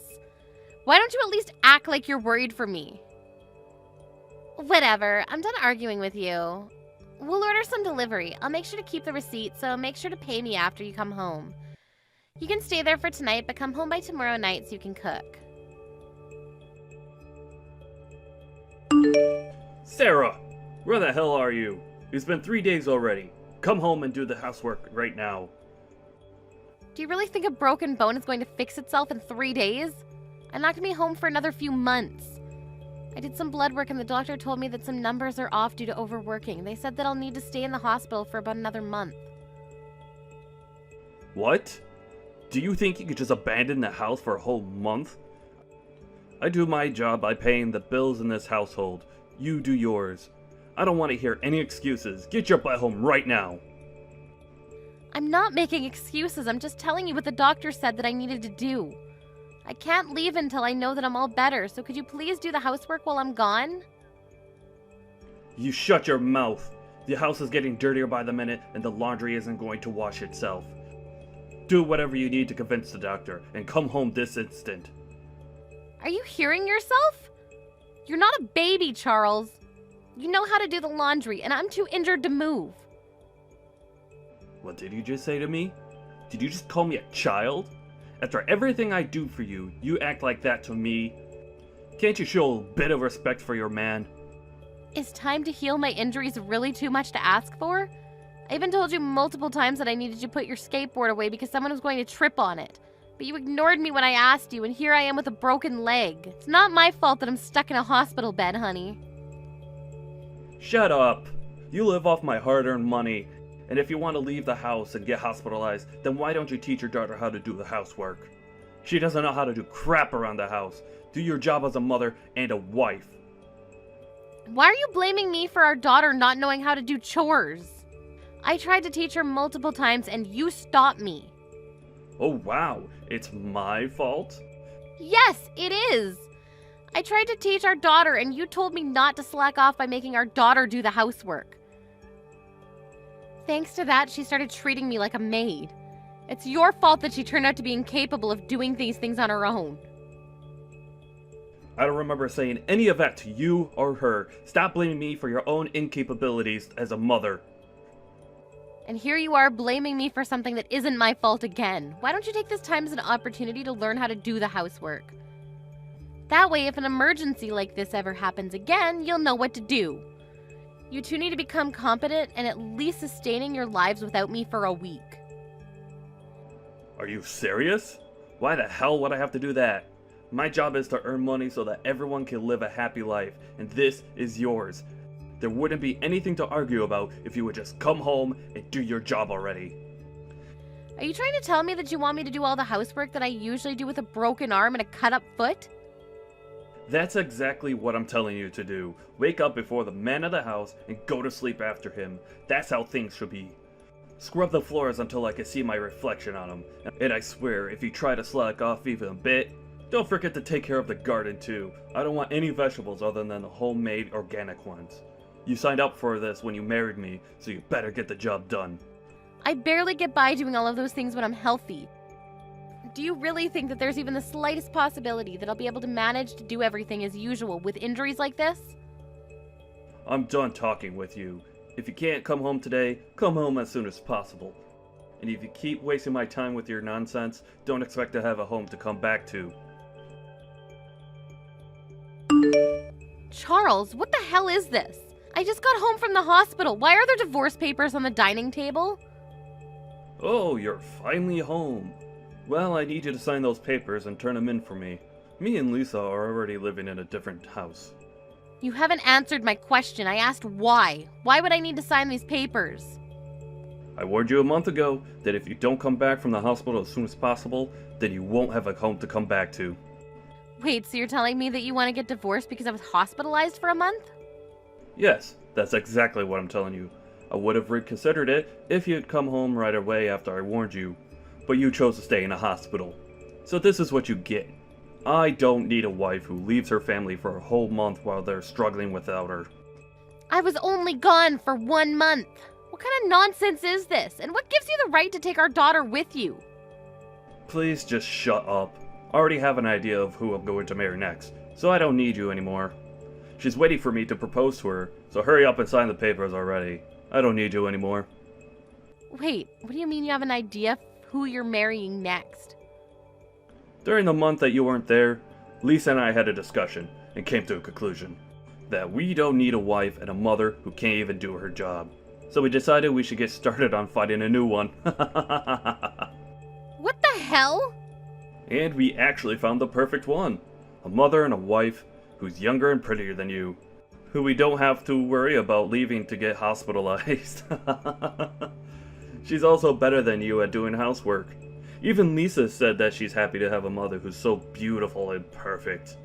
Why don't you at least act like you're worried for me? Whatever. I'm done arguing with you. We'll order some delivery. I'll make sure to keep the receipt, so make sure to pay me after you come home. You can stay there for tonight, but come home by tomorrow night so you can cook. Sarah! Where the hell are you? It's been 3 days already. Come home and do the housework right now. Do you really think a broken bone is going to fix itself in 3 days? I'm not going to be home for another few months. I did some blood work and the doctor told me that some numbers are off due to overworking. They said that I'll need to stay in the hospital for about another month. What? Do you think you could just abandon the house for a whole month? I do my job by paying the bills in this household. You do yours. I don't want to hear any excuses. Get your butt home right now. I'm not making excuses. I'm just telling you what the doctor said that I needed to do. I can't leave until I know that I'm all better, so could you please do the housework while I'm gone? You shut your mouth. The house is getting dirtier by the minute and the laundry isn't going to wash itself. Do whatever you need to convince the doctor and come home this instant. Are you hearing yourself? You're not a baby, Charles. You know how to do the laundry, and I'm too injured to move. What did you just say to me? Did you just call me a child? After everything I do for you, you act like that to me? Can't you show a bit of respect for your man? Is time to heal my injuries really too much to ask for? I even told you multiple times that I needed you to put your skateboard away because someone was going to trip on it. But you ignored me when I asked you, and here I am with a broken leg. It's not my fault that I'm stuck in a hospital bed, honey. Shut up! You live off my hard-earned money, and if you want to leave the house and get hospitalized, then why don't you teach your daughter how to do the housework? She doesn't know how to do crap around the house. Do your job as a mother and a wife. Why are you blaming me for our daughter not knowing how to do chores? I tried to teach her multiple times and you stopped me. Oh wow, it's my fault? Yes, it is. I tried to teach our daughter and you told me not to slack off by making our daughter do the housework. Thanks to that, she started treating me like a maid. It's your fault that she turned out to be incapable of doing these things on her own. I don't remember saying any of that to you or her. Stop blaming me for your own incapabilities as a mother. And here you are blaming me for something that isn't my fault again. Why don't you take this time as an opportunity to learn how to do the housework? That way, if an emergency like this ever happens again, you'll know what to do. You two need to become competent and at least sustaining your lives without me for a week. Are you serious? Why the hell would I have to do that? My job is to earn money so that everyone can live a happy life, and this is yours. There wouldn't be anything to argue about if you would just come home and do your job already. Are you trying to tell me that you want me to do all the housework that I usually do with a broken arm and a cut-up foot? That's exactly what I'm telling you to do. Wake up before the man of the house and go to sleep after him. That's how things should be. Scrub the floors until I can see my reflection on them. And I swear, if you try to slack off even a bit, don't forget to take care of the garden too. I don't want any vegetables other than the homemade organic ones. You signed up for this when you married me, so you better get the job done. I barely get by doing all of those things when I'm healthy. Do you really think that there's even the slightest possibility that I'll be able to manage to do everything as usual with injuries like this? I'm done talking with you. If you can't come home today, come home as soon as possible. And if you keep wasting my time with your nonsense, don't expect to have a home to come back to. Charles, what the hell is this? I just got home from the hospital. Why are there divorce papers on the dining table? Oh, you're finally home. Well, I need you to sign those papers and turn them in for me. Me and Lisa are already living in a different house. You haven't answered my question. I asked why. Why would I need to sign these papers? I warned you a month ago that if you don't come back from the hospital as soon as possible, then you won't have a home to come back to. Wait, so you're telling me that you want to get divorced because I was hospitalized for a month? Yes, that's exactly what I'm telling you. I would have reconsidered it if you'd come home right away after I warned you, but you chose to stay in a hospital. So this is what you get. I don't need a wife who leaves her family for a whole month while they're struggling without her. I was only gone for 1 month. What kind of nonsense is this? And what gives you the right to take our daughter with you? Please just shut up. I already have an idea of who I'm going to marry next, so I don't need you anymore. She's waiting for me to propose to her, so hurry up and sign the papers already. I don't need you anymore. Wait, what do you mean you have an idea of who you're marrying next? During the month that you weren't there, Lisa and I had a discussion and came to a conclusion. that we don't need a wife and a mother who can't even do her job. So we decided we should get started on finding a new one. What the hell? And we actually found the perfect one. A mother and a wife who's younger and prettier than you, who we don't have to worry about leaving to get hospitalized. She's also better than you at doing housework. Even Lisa said that she's happy to have a mother who's so beautiful and perfect.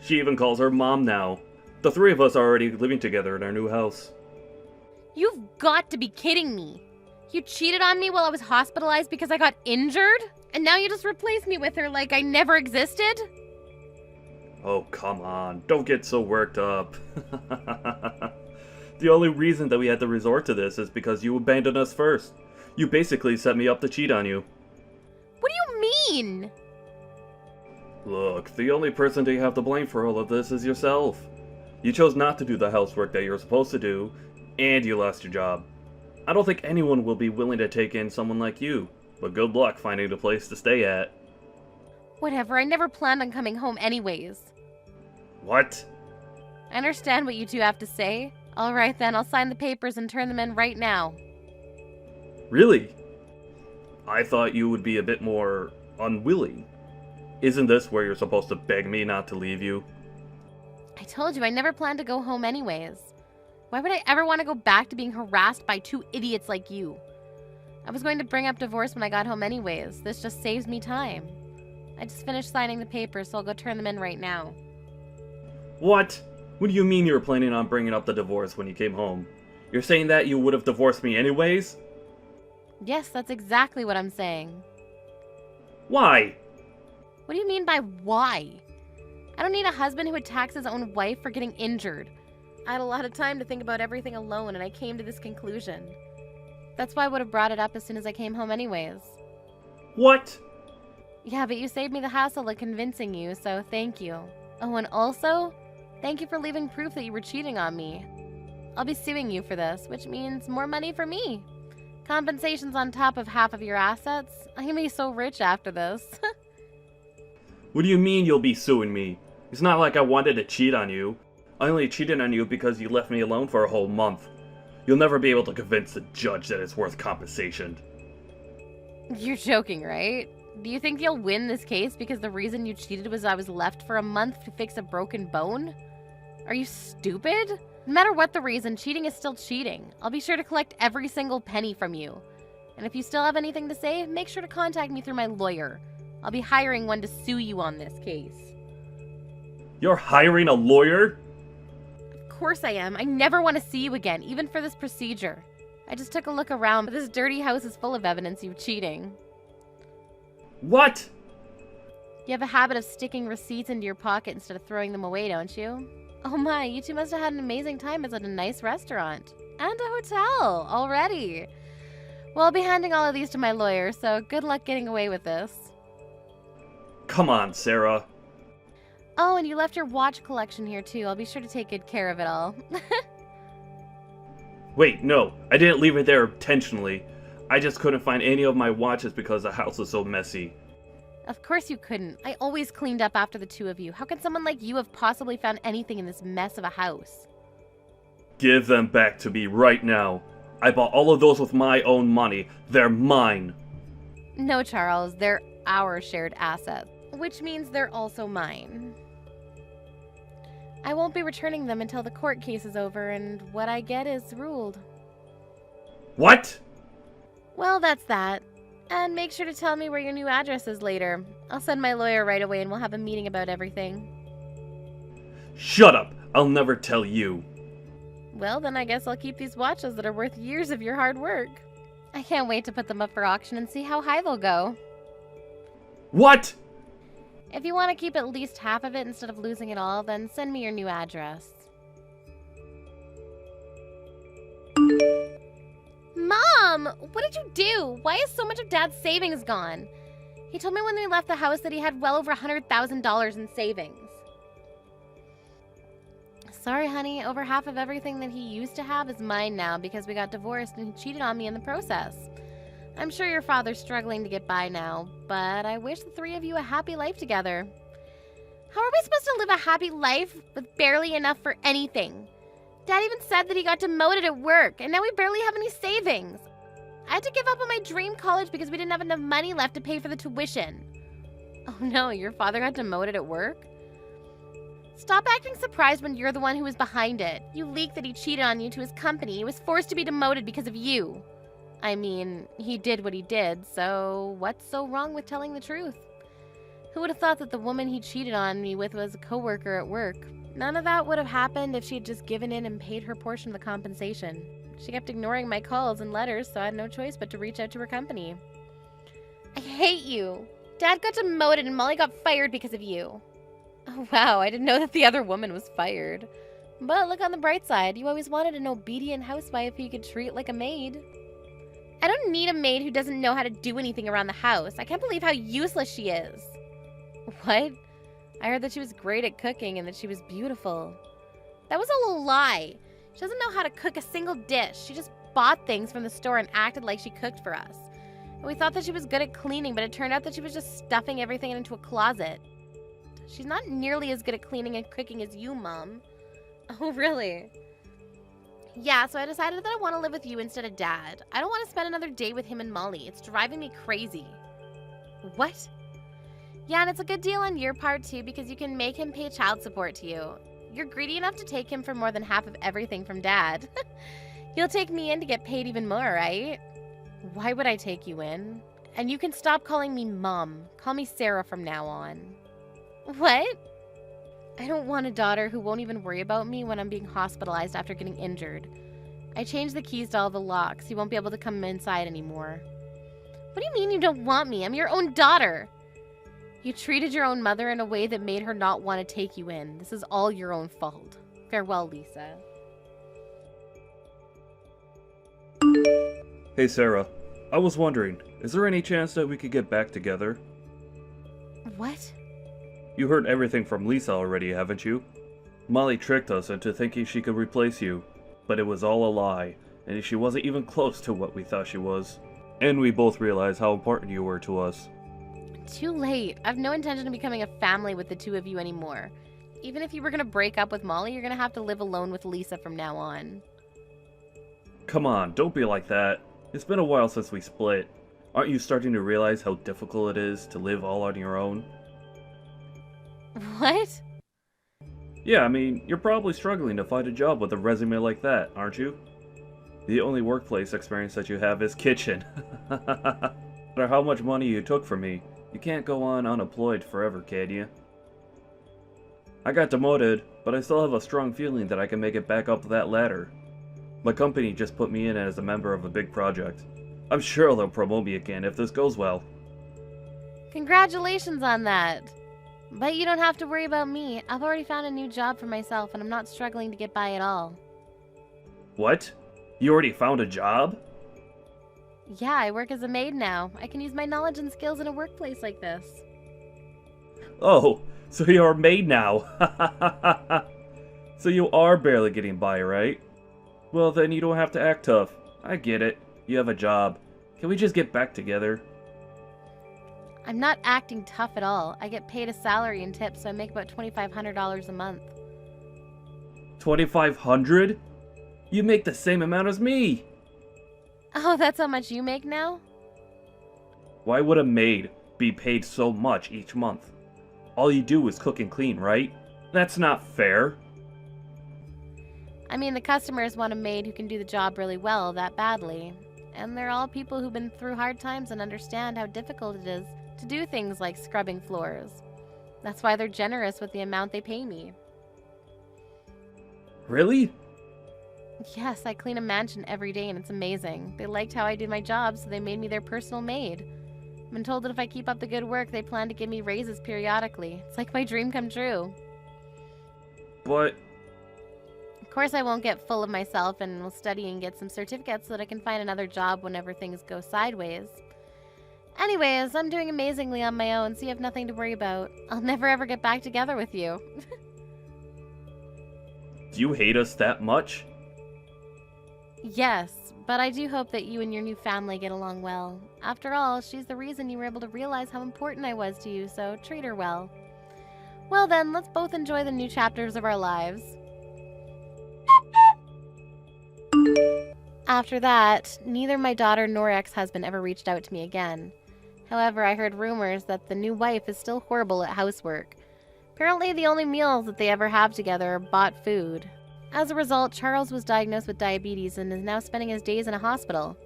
She even calls her mom now. The three of us are already living together in our new house. You've got to be kidding me. You cheated on me while I was hospitalized because I got injured? And now you just replaced me with her like I never existed? Oh, come on. Don't get so worked up. The only reason that we had to resort to this is because you abandoned us first. You basically set me up to cheat on you. What do you mean? Look, the only person that you have to blame for all of this is yourself. You chose not to do the housework that you were supposed to do, and you lost your job. I don't think anyone will be willing to take in someone like you, but good luck finding a place to stay at. Whatever, I never planned on coming home anyways. What? I understand what you two have to say. Alright then, I'll sign the papers and turn them in right now. Really? I thought you would be a bit more unwilling. Isn't this where you're supposed to beg me not to leave you? I told you I never planned to go home anyways. Why would I ever want to go back to being harassed by two idiots like you? I was going to bring up divorce when I got home anyways. This just saves me time. I just finished signing the papers, so I'll go turn them in right now. What? What do you mean you were planning on bringing up the divorce when you came home? You're saying that you would have divorced me anyways? Yes, that's exactly what I'm saying. Why? What do you mean by why? I don't need a husband who attacks his own wife for getting injured. I had a lot of time to think about everything alone, and I came to this conclusion. That's why I would have brought it up as soon as I came home anyways. What? Yeah, but you saved me the hassle of convincing you, so thank you. Oh, and also, thank you for leaving proof that you were cheating on me. I'll be suing you for this, which means more money for me. Compensation's on top of half of your assets. I'm gonna be so rich after this. What do you mean you'll be suing me? It's not like I wanted to cheat on you. I only cheated on you because you left me alone for a whole month. You'll never be able to convince the judge that it's worth compensation. You're joking, right? Do you think you'll win this case because the reason you cheated was I was left for a month to fix a broken bone? Are you stupid? No matter what the reason, cheating is still cheating. I'll be sure to collect every single penny from you. And if you still have anything to say, make sure to contact me through my lawyer. I'll be hiring one to sue you on this case. You're hiring a lawyer? Of course I am. I never want to see you again, even for this procedure. I just took a look around, but this dirty house is full of evidence of cheating. What? You have a habit of sticking receipts into your pocket instead of throwing them away, don't you? Oh my, you two must have had an amazing time at a nice restaurant. And a hotel, already. Well, I'll be handing all of these to my lawyer, so good luck getting away with this. Come on, Sarah. Oh, and you left your watch collection here too. I'll be sure to take good care of it all. Wait, no, I didn't leave it there intentionally. I just couldn't find any of my watches because the house was so messy. Of course you couldn't. I always cleaned up after the two of you. How can someone like you have possibly found anything in this mess of a house? Give them back to me right now. I bought all of those with my own money. They're mine. No, Charles, they're our shared assets, which means they're also mine. I won't be returning them until the court case is over and what I get is ruled. What? Well, that's that. And make sure to tell me where your new address is later. I'll send my lawyer right away and we'll have a meeting about everything. Shut up! I'll never tell you. Well, then I guess I'll keep these watches that are worth years of your hard work. I can't wait to put them up for auction and see how high they'll go. What? If you want to keep at least half of it instead of losing it all, then send me your new address. Mom! What did you do? Why is so much of Dad's savings gone? He told me when we left the house that he had well over $100,000 in savings. Sorry, honey. Over half of everything that he used to have is mine now because we got divorced and he cheated on me in the process. I'm sure your father's struggling to get by now, but I wish the three of you a happy life together. How are we supposed to to live a happy life with barely enough for anything. Dad even said that he got demoted at work, and now we barely have any savings. I had to give up on my dream college because we didn't have enough money left to pay for the tuition. Oh no, your father got demoted at work? Stop acting surprised when you're the one who was behind it. You leaked that he cheated on you to his company. He was forced to be demoted because of you. I mean, he did what he did, so what's so wrong with telling the truth? Who would have thought that the woman he cheated on me with was a coworker at work? None of that would have happened if she had just given in and paid her portion of the compensation. She kept ignoring my calls and letters, so I had no choice but to reach out to her company. I hate you. Dad got demoted and Molly got fired because of you. Oh wow, I didn't know that the other woman was fired. But look on the bright side, you always wanted an obedient housewife who you could treat like a maid. I don't need a maid who doesn't know how to do anything around the house. I can't believe how useless she is. What? I heard that she was great at cooking and that she was beautiful. That was a lie. She doesn't know how to cook a single dish. She just bought things from the store and acted like she cooked for us. And we thought that she was good at cleaning, but it turned out that she was just stuffing everything into a closet. She's not nearly as good at cleaning and cooking as you, Mom. Oh, really? Yeah, so I decided that I want to live with you instead of Dad. I don't want to spend another day with him and Molly. It's driving me crazy. What? Yeah, and it's a good deal on your part, too, because you can make him pay child support to you. You're greedy enough to take him for more than half of everything from Dad. You'll take me in to get paid even more, right? Why would I take you in? And you can stop calling me Mom. Call me Sarah from now on. What? I don't want a daughter who won't even worry about me when I'm being hospitalized after getting injured. I changed the keys to all the locks. You won't be able to come inside anymore. What do you mean you don't want me? I'm your own daughter. You treated your own mother in a way that made her not want to take you in. This is all your own fault. Farewell, Lisa. Hey Sarah, I was wondering, is there any chance that we could get back together? What? You heard everything from Lisa already, haven't you? Molly tricked us into thinking she could replace you, but it was all a lie, and she wasn't even close to what we thought she was. And we both realized how important you were to us. Too late. I have no intention of becoming a family with the two of you anymore. Even if you were going to break up with Molly, you're going to have to live alone with Lisa from now on. Come on, don't be like that. It's been a while since we split. Aren't you starting to realize how difficult it is to live all on your own? What? Yeah, I mean, you're probably struggling to find a job with a resume like that, aren't you? The only workplace experience that you have is kitchen. No matter how much money you took from me, you can't go on unemployed forever, can you? I got demoted, but I still have a strong feeling that I can make it back up that ladder. My company just put me in as a member of a big project. I'm sure they'll promote me again if this goes well. Congratulations on that. But you don't have to worry about me. I've already found a new job for myself and I'm not struggling to get by at all. What? You already found a job? Yeah, I work as a maid now. I can use my knowledge and skills in a workplace like this. Oh, so you're a maid now. So you are barely getting by, right? Well, then you don't have to act tough. I get it. You have a job. Can we just get back together? I'm not acting tough at all. I get paid a salary and tips, so I make about $2,500 a month. $2,500? You make the same amount as me! Oh, that's how much you make now? Why would a maid be paid so much each month? All you do is cook and clean, right? That's not fair. I mean, the customers want a maid who can do the job really well that badly. And they're all people who've been through hard times and understand how difficult it is to do things like scrubbing floors. That's why they're generous with the amount they pay me. Really? Yes, I clean a mansion every day and it's amazing. They liked how I do my job, so they made me their personal maid. I've been told that if I keep up the good work, they plan to give me raises periodically. It's like my dream come true. But... Of course I won't get full of myself and will study and get some certificates so that I can find another job whenever things go sideways. Anyways, I'm doing amazingly on my own, so you have nothing to worry about. I'll never ever get back together with you. do you hate us that much? Yes, but I do hope that you and your new family get along well. After all, she's the reason you were able to realize how important I was to you, so treat her well. Well then, let's both enjoy the new chapters of our lives. After that, neither my daughter nor ex-husband ever reached out to me again. However, I heard rumors that the new wife is still horrible at housework. Apparently, the only meals that they ever have together are bought food. As a result, Charles was diagnosed with diabetes and is now spending his days in a hospital.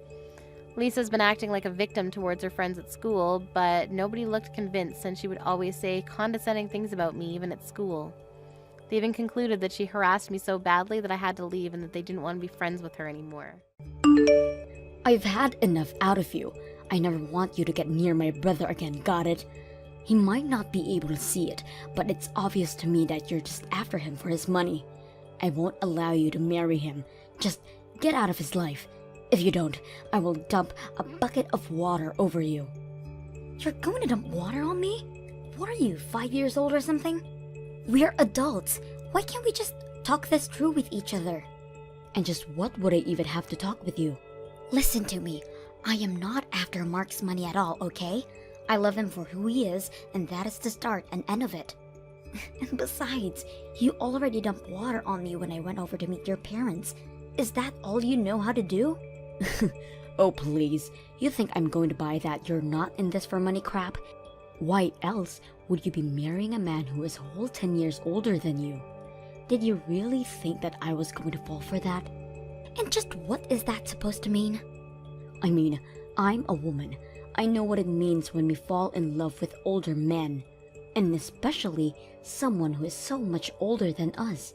Lisa's been acting like a victim towards her friends at school, but nobody looked convinced since she would always say condescending things about me even at school. They even concluded that she harassed me so badly that I had to leave and that they didn't want to be friends with her anymore. I've had enough out of you. I never want you to get near my brother again, got it? He might not be able to see it, but it's obvious to me that you're just after him for his money. I won't allow you to marry him. Just get out of his life. If you don't, I will dump a bucket of water over you. You're going to dump water on me? What are you, 5 years old or something? We're adults. Why can't we just talk this through with each other? And just what would I even have to talk with you? Listen to me. I am not after Mark's money at all, okay? I love him for who he is, and that is the start and end of it. And besides, you already dumped water on me when I went over to meet your parents. Is that all you know how to do? Oh please, you think I'm going to buy that you're not in this for money crap? Why else would you be marrying a man who is a whole 10 years older than you? Did you really think that I was going to fall for that? And just what is that supposed to mean? I mean, I'm a woman. I know what it means when we fall in love with older men. And especially someone who is so much older than us.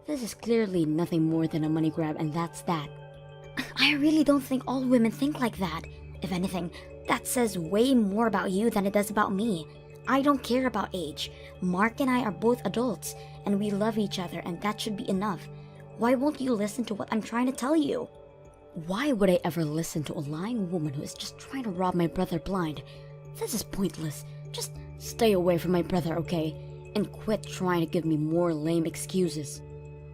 This is clearly nothing more than a money grab, and that's that. I really don't think all women think like that. If anything, that says way more about you than it does about me. I don't care about age. Mark and I are both adults, and we love each other, and that should be enough. Why won't you listen to what I'm trying to tell you? Why would I ever listen to a lying woman who is just trying to rob my brother blind? This is pointless. Just stay away from my brother, okay? And quit trying to give me more lame excuses.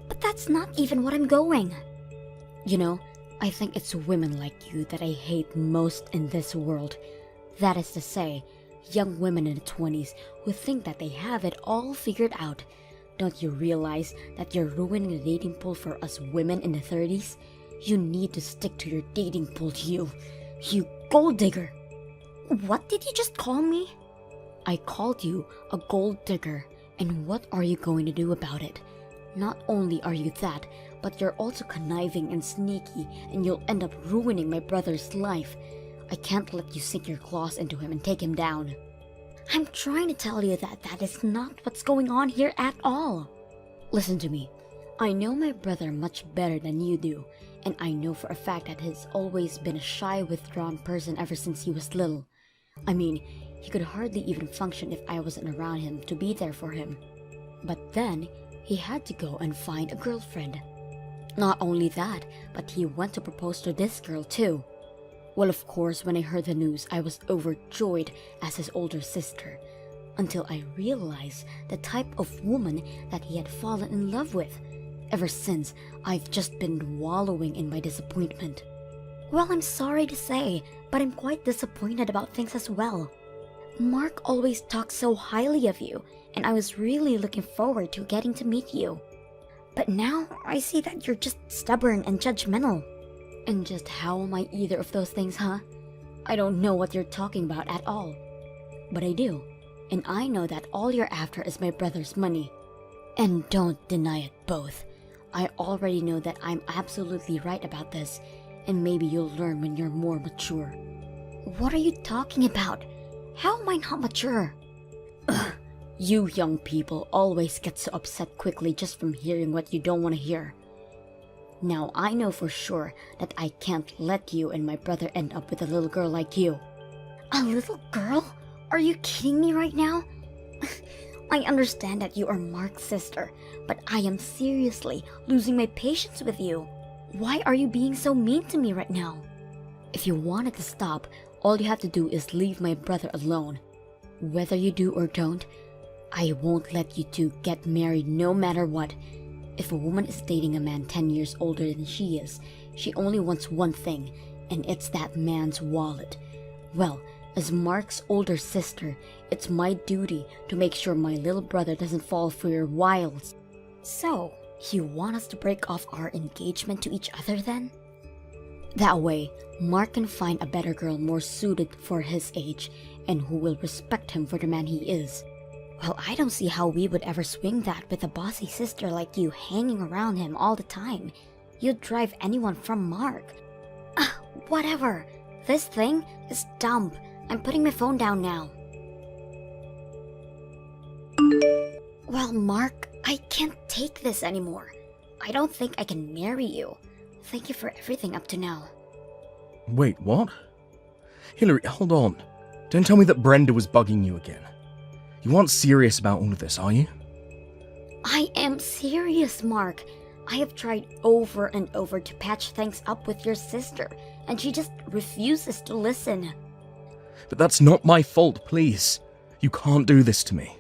But that's not even what I'm going. You know, I think it's women like you that I hate most in this world. That is to say, young women in the 20s who think that they have it all figured out. Don't you realize that you're ruining the dating pool for us women in the 30s? You need to stick to your dating pool, you gold digger. What did you just call me? I called you a gold digger, and what are you going to do about it? Not only are you that, but you're also conniving and sneaky, and you'll end up ruining my brother's life. I can't let you sink your claws into him and take him down. I'm trying to tell you that that is not what's going on here at all. Listen to me. I know my brother much better than you do, and I know for a fact that he's always been a shy, withdrawn person ever since he was little. I mean, he could hardly even function if I wasn't around him to be there for him. But then, he had to go and find a girlfriend. Not only that, but he went to propose to this girl too. Well, of course, when I heard the news, I was overjoyed as his older sister, until I realized the type of woman that he had fallen in love with. Ever since, I've just been wallowing in my disappointment. Well, I'm sorry to say, but I'm quite disappointed about things as well. Mark always talks so highly of you, and I was really looking forward to getting to meet you. But now, I see that you're just stubborn and judgmental. And just how am I either of those things, huh? I don't know what you're talking about at all. But I do, and I know that all you're after is my brother's money. And don't deny it both. I already know that I'm absolutely right about this, and maybe you'll learn when you're more mature. What are you talking about? How am I not mature? Ugh. You young people always get so upset quickly just from hearing what you don't want to hear. Now I know for sure that I can't let you and my brother end up with a little girl like you. A little girl? Are you kidding me right now? I understand that you are Mark's sister, but I am seriously losing my patience with you. Why are you being so mean to me right now? If you want it to stop, all you have to do is leave my brother alone. Whether you do or don't, I won't let you two get married no matter what. If a woman is dating a man 10 years older than she is, she only wants one thing, and it's that man's wallet. Well, As Mark's older sister, it's my duty to make sure my little brother doesn't fall for your wiles. So, you want us to break off our engagement to each other then? That way, Mark can find a better girl more suited for his age and who will respect him for the man he is. Well, I don't see how we would ever swing that with a bossy sister like you hanging around him all the time. You'd drive anyone from Mark. Whatever. This thing is dumb. I'm putting my phone down now. Well, Mark, I can't take this anymore. I don't think I can marry you. Thank you for everything up to now. Wait, what? Hillary, hold on. Don't tell me that Brenda was bugging you again. You aren't serious about all of this, are you? I am serious, Mark. I have tried over and over to patch things up with your sister, and she just refuses to listen. But that's not my fault, please. You can't do this to me.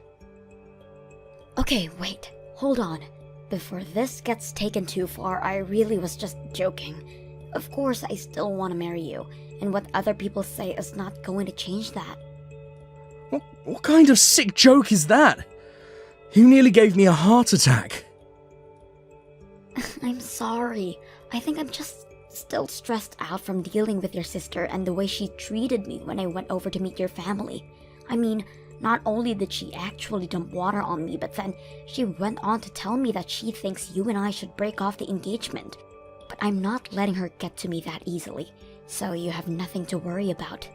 Okay, wait. Hold on. Before this gets taken too far, I really was just joking. Of course, I still want to marry you, and what other people say is not going to change that. What kind of sick joke is that? You nearly gave me a heart attack. I'm sorry. I think I'm just still stressed out from dealing with your sister and the way she treated me when I went over to meet your family. I mean, not only did she actually dump water on me, but then she went on to tell me that she thinks you and I should break off the engagement. But I'm not letting her get to me that easily, so you have nothing to worry about.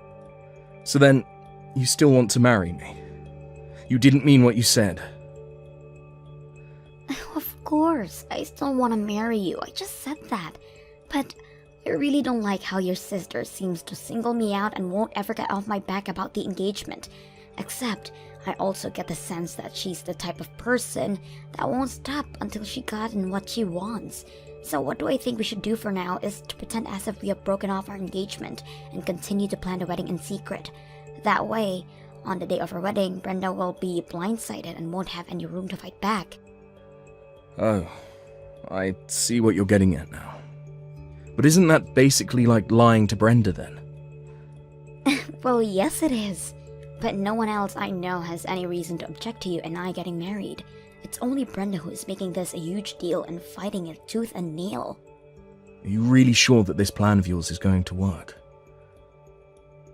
So then, you still want to marry me? You didn't mean what you said. Of course, I still want to marry you. I just said that. But I really don't like how your sister seems to single me out and won't ever get off my back about the engagement. Except, I also get the sense that she's the type of person that won't stop until she gotten what she wants. So what do I think we should do for now is to pretend as if we have broken off our engagement and continue to plan the wedding in secret. That way, on the day of our wedding, Brenda will be blindsided and won't have any room to fight back. Oh, I see what you're getting at now. But isn't that basically like lying to Brenda then? Well, yes it is. But no one else I know has any reason to object to you and I getting married. It's only Brenda who is making this a huge deal and fighting it tooth and nail. Are you really sure that this plan of yours is going to work?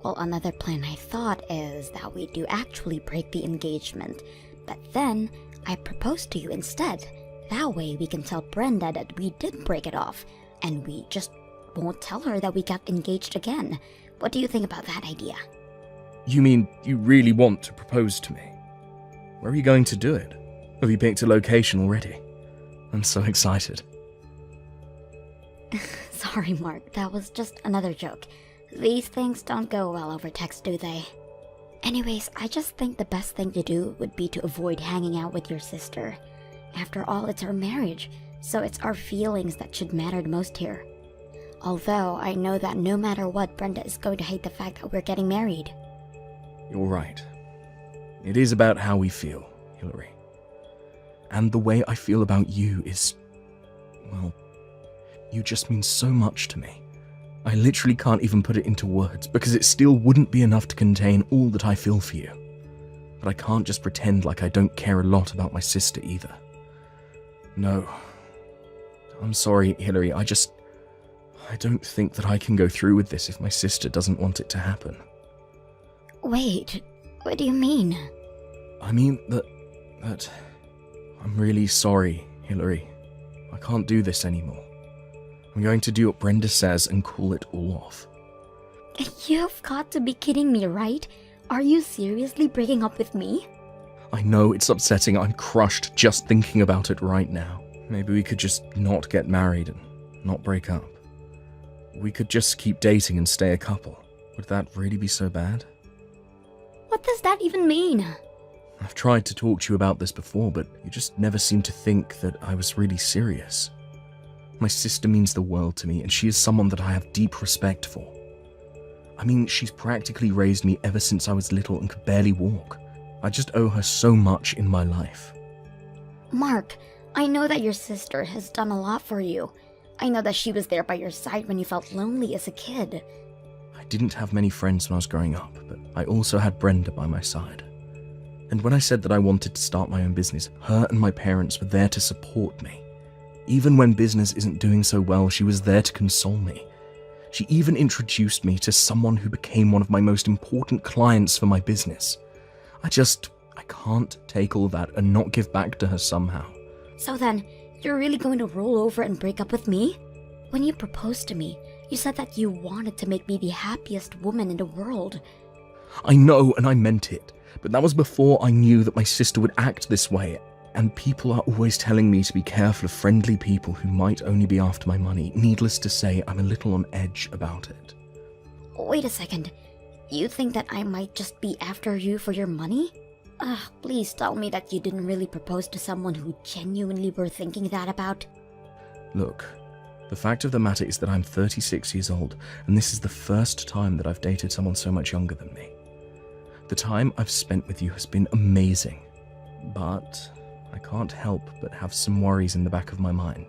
Well, another plan I thought is that we do actually break the engagement, but then I propose to you instead. That way we can tell Brenda that we did break it off, and we just won't tell her that we got engaged again. What do you think about that idea? You mean you really want to propose to me? Where are you going to do it? Have you picked a location already? I'm so excited. Sorry, Mark, that was just another joke. These things don't go well over text, do they? Anyways, I just think the best thing to do would be to avoid hanging out with your sister. After all, it's our marriage, so it's our feelings that should matter the most here. Although, I know that no matter what, Brenda is going to hate the fact that we're getting married. You're right. It is about how we feel, Hillary. And the way I feel about you is... well, you just mean so much to me. I literally can't even put it into words, because it still wouldn't be enough to contain all that I feel for you. But I can't just pretend like I don't care a lot about my sister either. No. I'm sorry, Hillary, I don't think that I can go through with this if my sister doesn't want it to happen. Wait, what do you mean? I mean that... I'm really sorry, Hillary. I can't do this anymore. I'm going to do what Brenda says and call it all off. You've got to be kidding me, right? Are you seriously breaking up with me? I know it's upsetting. I'm crushed just thinking about it right now. Maybe we could just not get married and not break up. We could just keep dating and stay a couple. Would that really be so bad? What does that even mean? I've tried to talk to you about this before, but you just never seemed to think that I was really serious. My sister means the world to me, and she is someone that I have deep respect for. I mean, she's practically raised me ever since I was little and could barely walk. I just owe her so much in my life. Mark, I know that your sister has done a lot for you. I know that she was there by your side when you felt lonely as a kid. I didn't have many friends when I was growing up, but I also had Brenda by my side. And when I said that I wanted to start my own business, her and my parents were there to support me. Even when business isn't doing so well, she was there to console me. She even introduced me to someone who became one of my most important clients for my business. I can't take all that and not give back to her somehow. So then, you're really going to roll over and break up with me? When you proposed to me, you said that you wanted to make me the happiest woman in the world. I know, and I meant it, but that was before I knew that my sister would act this way, and people are always telling me to be careful of friendly people who might only be after my money. Needless to say, I'm a little on edge about it. Wait a second. You think that I might just be after you for your money? Please tell me that you didn't really propose to someone who genuinely were thinking that about. Look, the fact of the matter is that I'm 36 years old, and this is the first time that I've dated someone so much younger than me. The time I've spent with you has been amazing, but I can't help but have some worries in the back of my mind.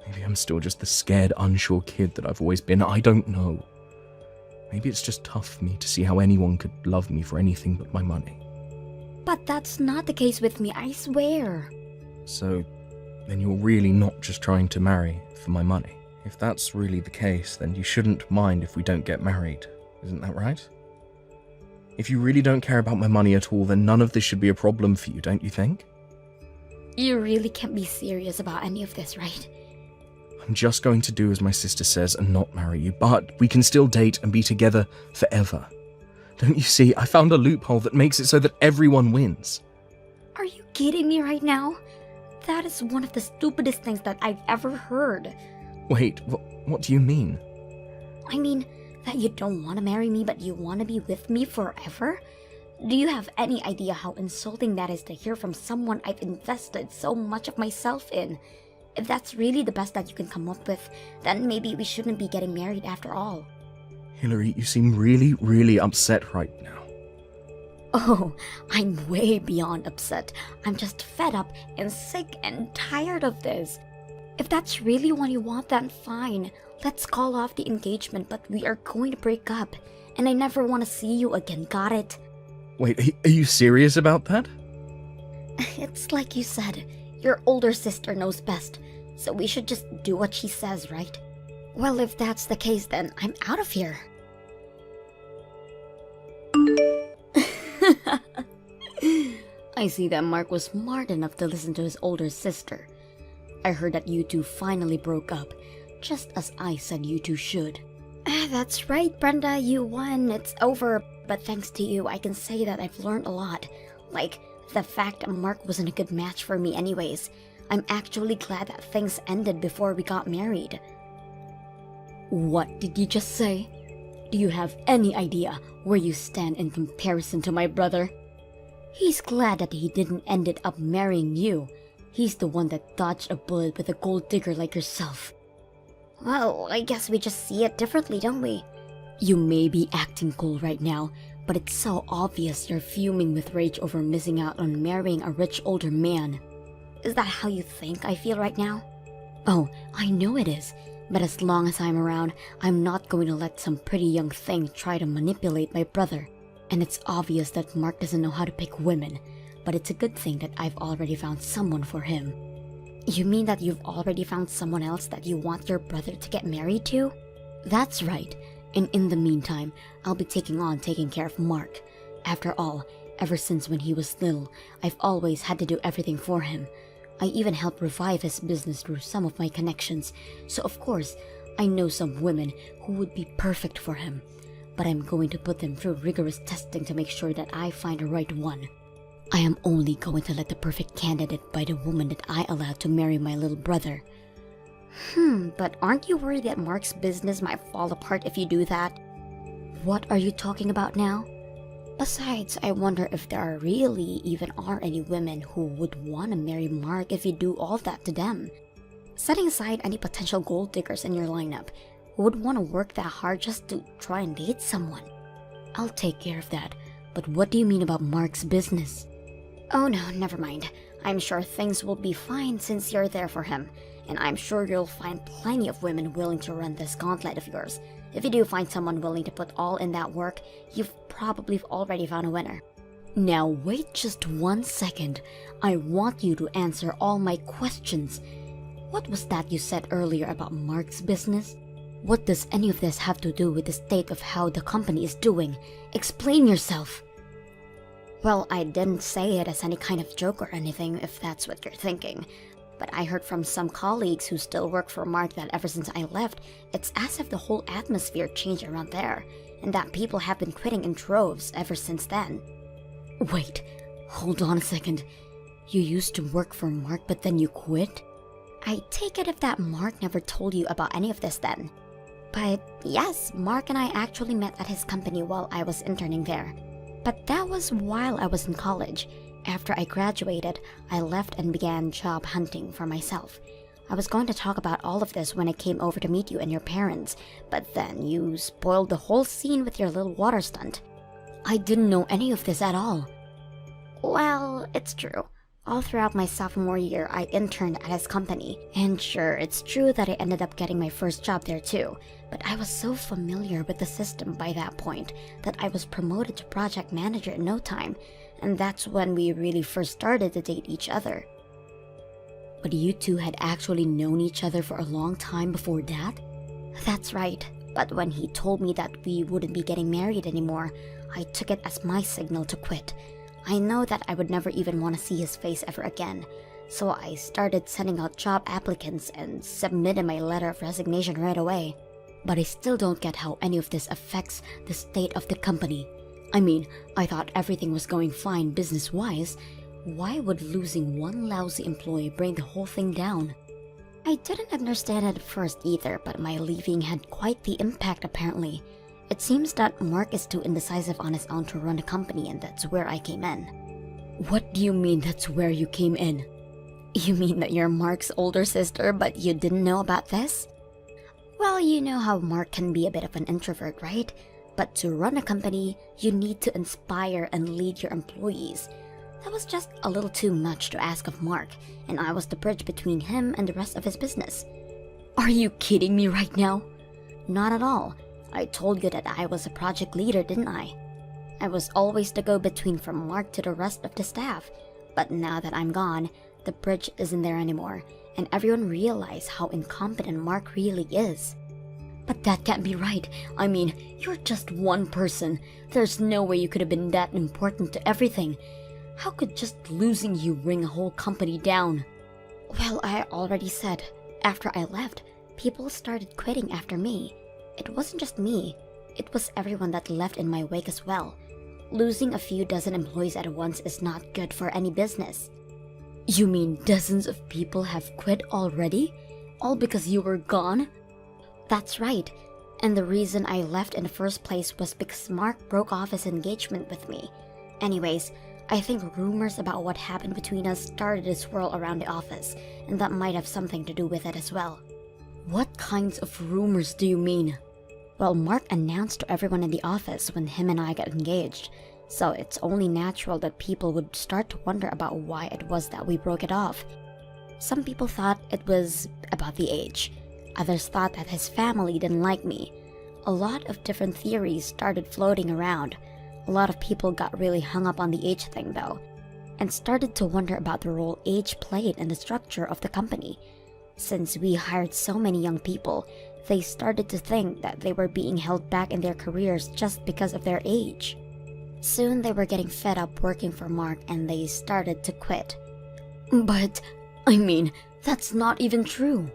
Maybe I'm still just the scared, unsure kid that I've always been. I don't know. Maybe it's just tough for me to see how anyone could love me for anything but my money. But that's not the case with me, I swear. So, then you're really not just trying to marry for my money. If that's really the case, then you shouldn't mind if we don't get married. Isn't that right? If you really don't care about my money at all, then none of this should be a problem for you, don't you think? You really can't be serious about any of this, right? I'm just going to do as my sister says and not marry you, but we can still date and be together forever. Don't you see, I found a loophole that makes it so that everyone wins. Are you kidding me right now? That is one of the stupidest things that I've ever heard. Wait, what do you mean? I mean, that you don't want to marry me but you want to be with me forever? Do you have any idea how insulting that is to hear from someone I've invested so much of myself in? If that's really the best that you can come up with, then maybe we shouldn't be getting married after all. Hillary, you seem really, really upset right now. Oh, I'm way beyond upset. I'm just fed up and sick and tired of this. If that's really what you want, then fine. Let's call off the engagement, but we are going to break up. And I never want to see you again, got it? Wait, are you serious about that? It's like you said, your older sister knows best, so we should just do what she says, right? Well, if that's the case, then I'm out of here. I see that Mark was smart enough to listen to his older sister. I heard that you two finally broke up, just as I said you two should. That's right, Brenda, you won. It's over. But thanks to you, I can say that I've learned a lot. Like, the fact that Mark wasn't a good match for me anyways. I'm actually glad that things ended before we got married. What did you just say? Do you have any idea where you stand in comparison to my brother? He's glad that he didn't ended up marrying you. He's the one that dodged a bullet with a gold digger like yourself. Well, I guess we just see it differently, don't we? You may be acting cool right now, but it's so obvious you're fuming with rage over missing out on marrying a rich older man. Is that how you think I feel right now? Oh, I know it is. But as long as I'm around, I'm not going to let some pretty young thing try to manipulate my brother. And it's obvious that Mark doesn't know how to pick women, but it's a good thing that I've already found someone for him. You mean that you've already found someone else that you want your brother to get married to? That's right, and in the meantime, I'll be taking care of Mark. After all, ever since when he was little, I've always had to do everything for him. I even helped revive his business through some of my connections, so of course, I know some women who would be perfect for him. But I'm going to put them through rigorous testing to make sure that I find the right one. I am only going to let the perfect candidate by the woman that I allow to marry my little brother. But aren't you worried that Mark's business might fall apart if you do that? What are you talking about now? Besides, I wonder if there really even are any women who would want to marry Mark if you do all that to them. Setting aside any potential gold diggers in your lineup, who would want to work that hard just to try and date someone? I'll take care of that, but what do you mean about Mark's business? Oh no, never mind. I'm sure things will be fine since you're there for him, and I'm sure you'll find plenty of women willing to run this gauntlet of yours, If you do find someone willing to put all in that work, you've probably already found a winner. Now wait just 1 second. I want you to answer all my questions. What was that you said earlier about Mark's business? What does any of this have to do with the state of how the company is doing? Explain yourself. Well, I didn't say it as any kind of joke or anything, if that's what you're thinking. But I heard from some colleagues who still work for Mark that ever since I left, it's as if the whole atmosphere changed around there, and that people have been quitting in droves ever since then. Wait, hold on a second. You used to work for Mark, but then you quit? I take it if that Mark never told you about any of this then. But yes, Mark and I actually met at his company while I was interning there. But that was while I was in college. After I graduated, I left and began job hunting for myself. I was going to talk about all of this when I came over to meet you and your parents, but then you spoiled the whole scene with your little water stunt. I didn't know any of this at all. Well, it's true. All throughout my sophomore year, I interned at his company. And sure, it's true that I ended up getting my first job there too. But I was so familiar with the system by that point that I was promoted to project manager in no time. And that's when we really first started to date each other. But you two had actually known each other for a long time before that? That's right. But when he told me that we wouldn't be getting married anymore, I took it as my signal to quit. I know that I would never even want to see his face ever again, so I started sending out job applicants and submitted my letter of resignation right away. But I still don't get how any of this affects the state of the company. I mean, I thought everything was going fine business-wise. Why would losing one lousy employee bring the whole thing down? I didn't understand it at first either, but my leaving had quite the impact apparently. It seems that Mark is too indecisive on his own to run a company, and that's where I came in. What do you mean that's where you came in? You mean that you're Mark's older sister, but you didn't know about this? Well, you know how Mark can be a bit of an introvert, right? But to run a company, you need to inspire and lead your employees. That was just a little too much to ask of Mark, and I was the bridge between him and the rest of his business. Are you kidding me right now? Not at all. I told you that I was a project leader, didn't I? I was always the go-between from Mark to the rest of the staff. But now that I'm gone, the bridge isn't there anymore, and everyone realized how incompetent Mark really is. But that can't be right. I mean, you're just one person. There's no way you could have been that important to everything. How could just losing you bring a whole company down? Well, I already said, after I left, people started quitting after me. It wasn't just me, it was everyone that left in my wake as well. Losing a few dozen employees at once is not good for any business. You mean dozens of people have quit already? All because you were gone? That's right, and the reason I left in the first place was because Mark broke off his engagement with me. Anyways, I think rumors about what happened between us started to swirl around the office, and that might have something to do with it as well. What kinds of rumors do you mean? Well, Mark announced to everyone in the office when him and I got engaged, so it's only natural that people would start to wonder about why it was that we broke it off. Some people thought it was about the age. Others thought that his family didn't like me. A lot of different theories started floating around. A lot of people got really hung up on the age thing though, and started to wonder about the role age played in the structure of the company. Since we hired so many young people, they started to think that they were being held back in their careers just because of their age. Soon they were getting fed up working for Mark and they started to quit. But, I mean, that's not even true.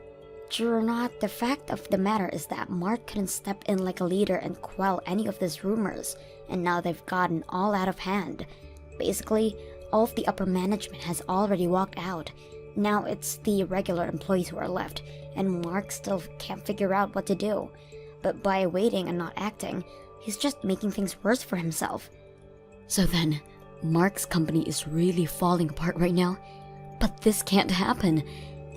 True or not, the fact of the matter is that Mark couldn't step in like a leader and quell any of these rumors, and now they've gotten all out of hand. Basically, all of the upper management has already walked out. Now it's the regular employees who are left, and Mark still can't figure out what to do. But by waiting and not acting, he's just making things worse for himself. So then, Mark's company is really falling apart right now? But this can't happen.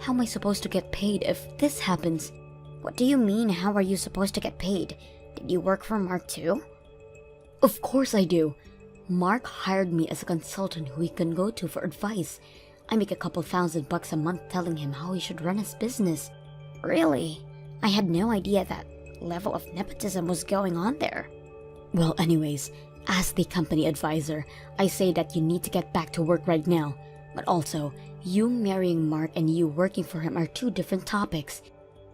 How am I supposed to get paid if this happens? What do you mean, how are you supposed to get paid? Did you work for Mark too? Of course I do. Mark hired me as a consultant who he can go to for advice. I make a couple $1,000 a month telling him how he should run his business. Really? I had no idea that level of nepotism was going on there? Well, anyways, as the company advisor, I say that you need to get back to work right now. But also, you marrying Mark and you working for him are two different topics.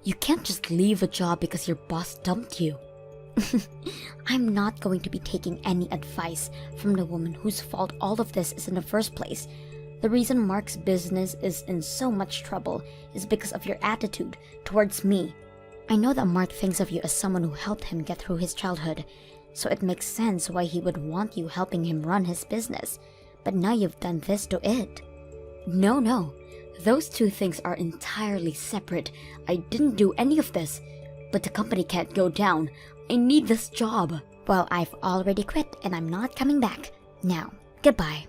You can't just leave a job because your boss dumped you. I'm not going to be taking any advice from the woman whose fault all of this is in the first place. The reason Mark's business is in so much trouble is because of your attitude towards me. I know that Mark thinks of you as someone who helped him get through his childhood, so it makes sense why he would want you helping him run his business. But now you've done this to it. No. Those two things are entirely separate. I didn't do any of this. But the company can't go down. I need this job. Well, I've already quit and I'm not coming back. Now, goodbye.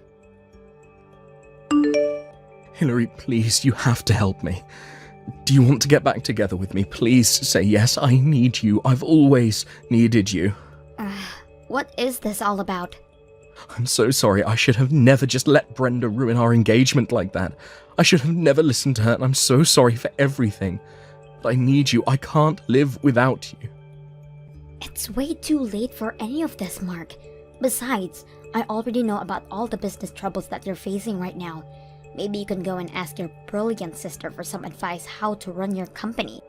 Hillary, please, you have to help me. Do you want to get back together with me? Please say yes, I need you. I've always needed you. What is this all about? I'm so sorry. I should have never just let Brenda ruin our engagement like that. I should have never listened to her, and I'm so sorry for everything. But I need you. I can't live without you. It's way too late for any of this, Mark. Besides, I already know about all the business troubles that you're facing right now. Maybe you can go and ask your brilliant sister for some advice how to run your company.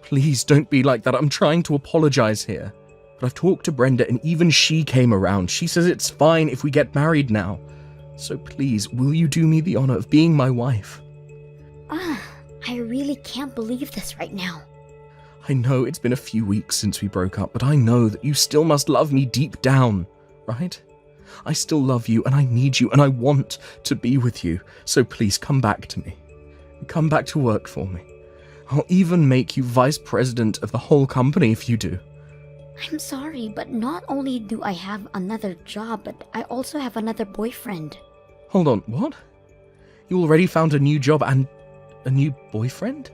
Please don't be like that. I'm trying to apologize here. But I've talked to Brenda and even she came around. She says it's fine if we get married now. So please, will you do me the honor of being my wife? I really can't believe this right now. I know it's been a few weeks since we broke up, but I know that you still must love me deep down, right? I still love you and I need you and I want to be with you. So please come back to me. Come back to work for me. I'll even make you vice president of the whole company if you do. I'm sorry, but not only do I have another job, but I also have another boyfriend. Hold on, what? You already found a new job and a new boyfriend?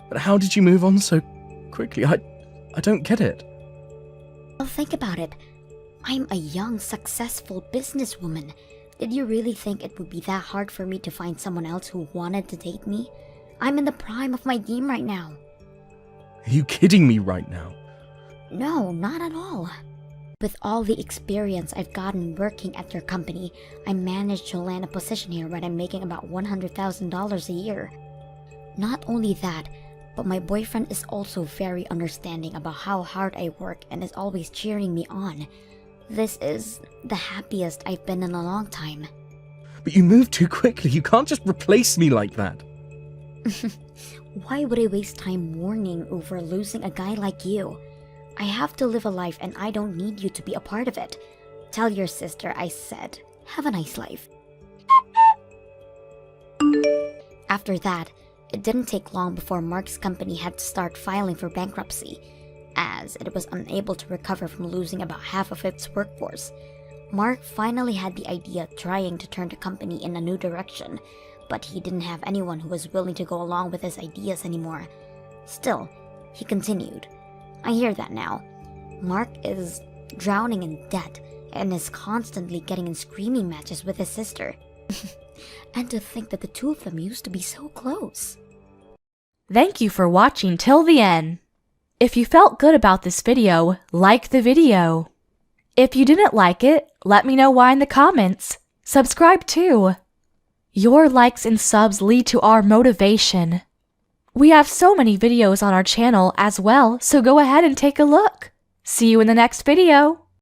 But how did you move on so quickly? I don't get it. Well, think about it. I'm a young, successful businesswoman. Did you really think it would be that hard for me to find someone else who wanted to date me? I'm in the prime of my game right now. Are you kidding me right now? No, not at all. With all the experience I've gotten working at your company, I managed to land a position here where I'm making about $100,000 a year. Not only that, but my boyfriend is also very understanding about how hard I work and is always cheering me on. This is the happiest I've been in a long time. But you moved too quickly. You can't just replace me like that. Why would I waste time mourning over losing a guy like you? I have to live a life and I don't need you to be a part of it. Tell your sister I said, have a nice life. After that, it didn't take long before Mark's company had to start filing for bankruptcy, as it was unable to recover from losing about half of its workforce. Mark finally had the idea of trying to turn the company in a new direction, but he didn't have anyone who was willing to go along with his ideas anymore. Still, he continued. I hear that now. Mark is drowning in debt and is constantly getting in screaming matches with his sister. And to think that the two of them used to be so close. Thank you for watching till the end. If you felt good about this video, like the video. If you didn't like it, let me know why in the comments. Subscribe too. Your likes and subs lead to our motivation. We have so many videos on our channel as well, so go ahead and take a look. See you in the next video.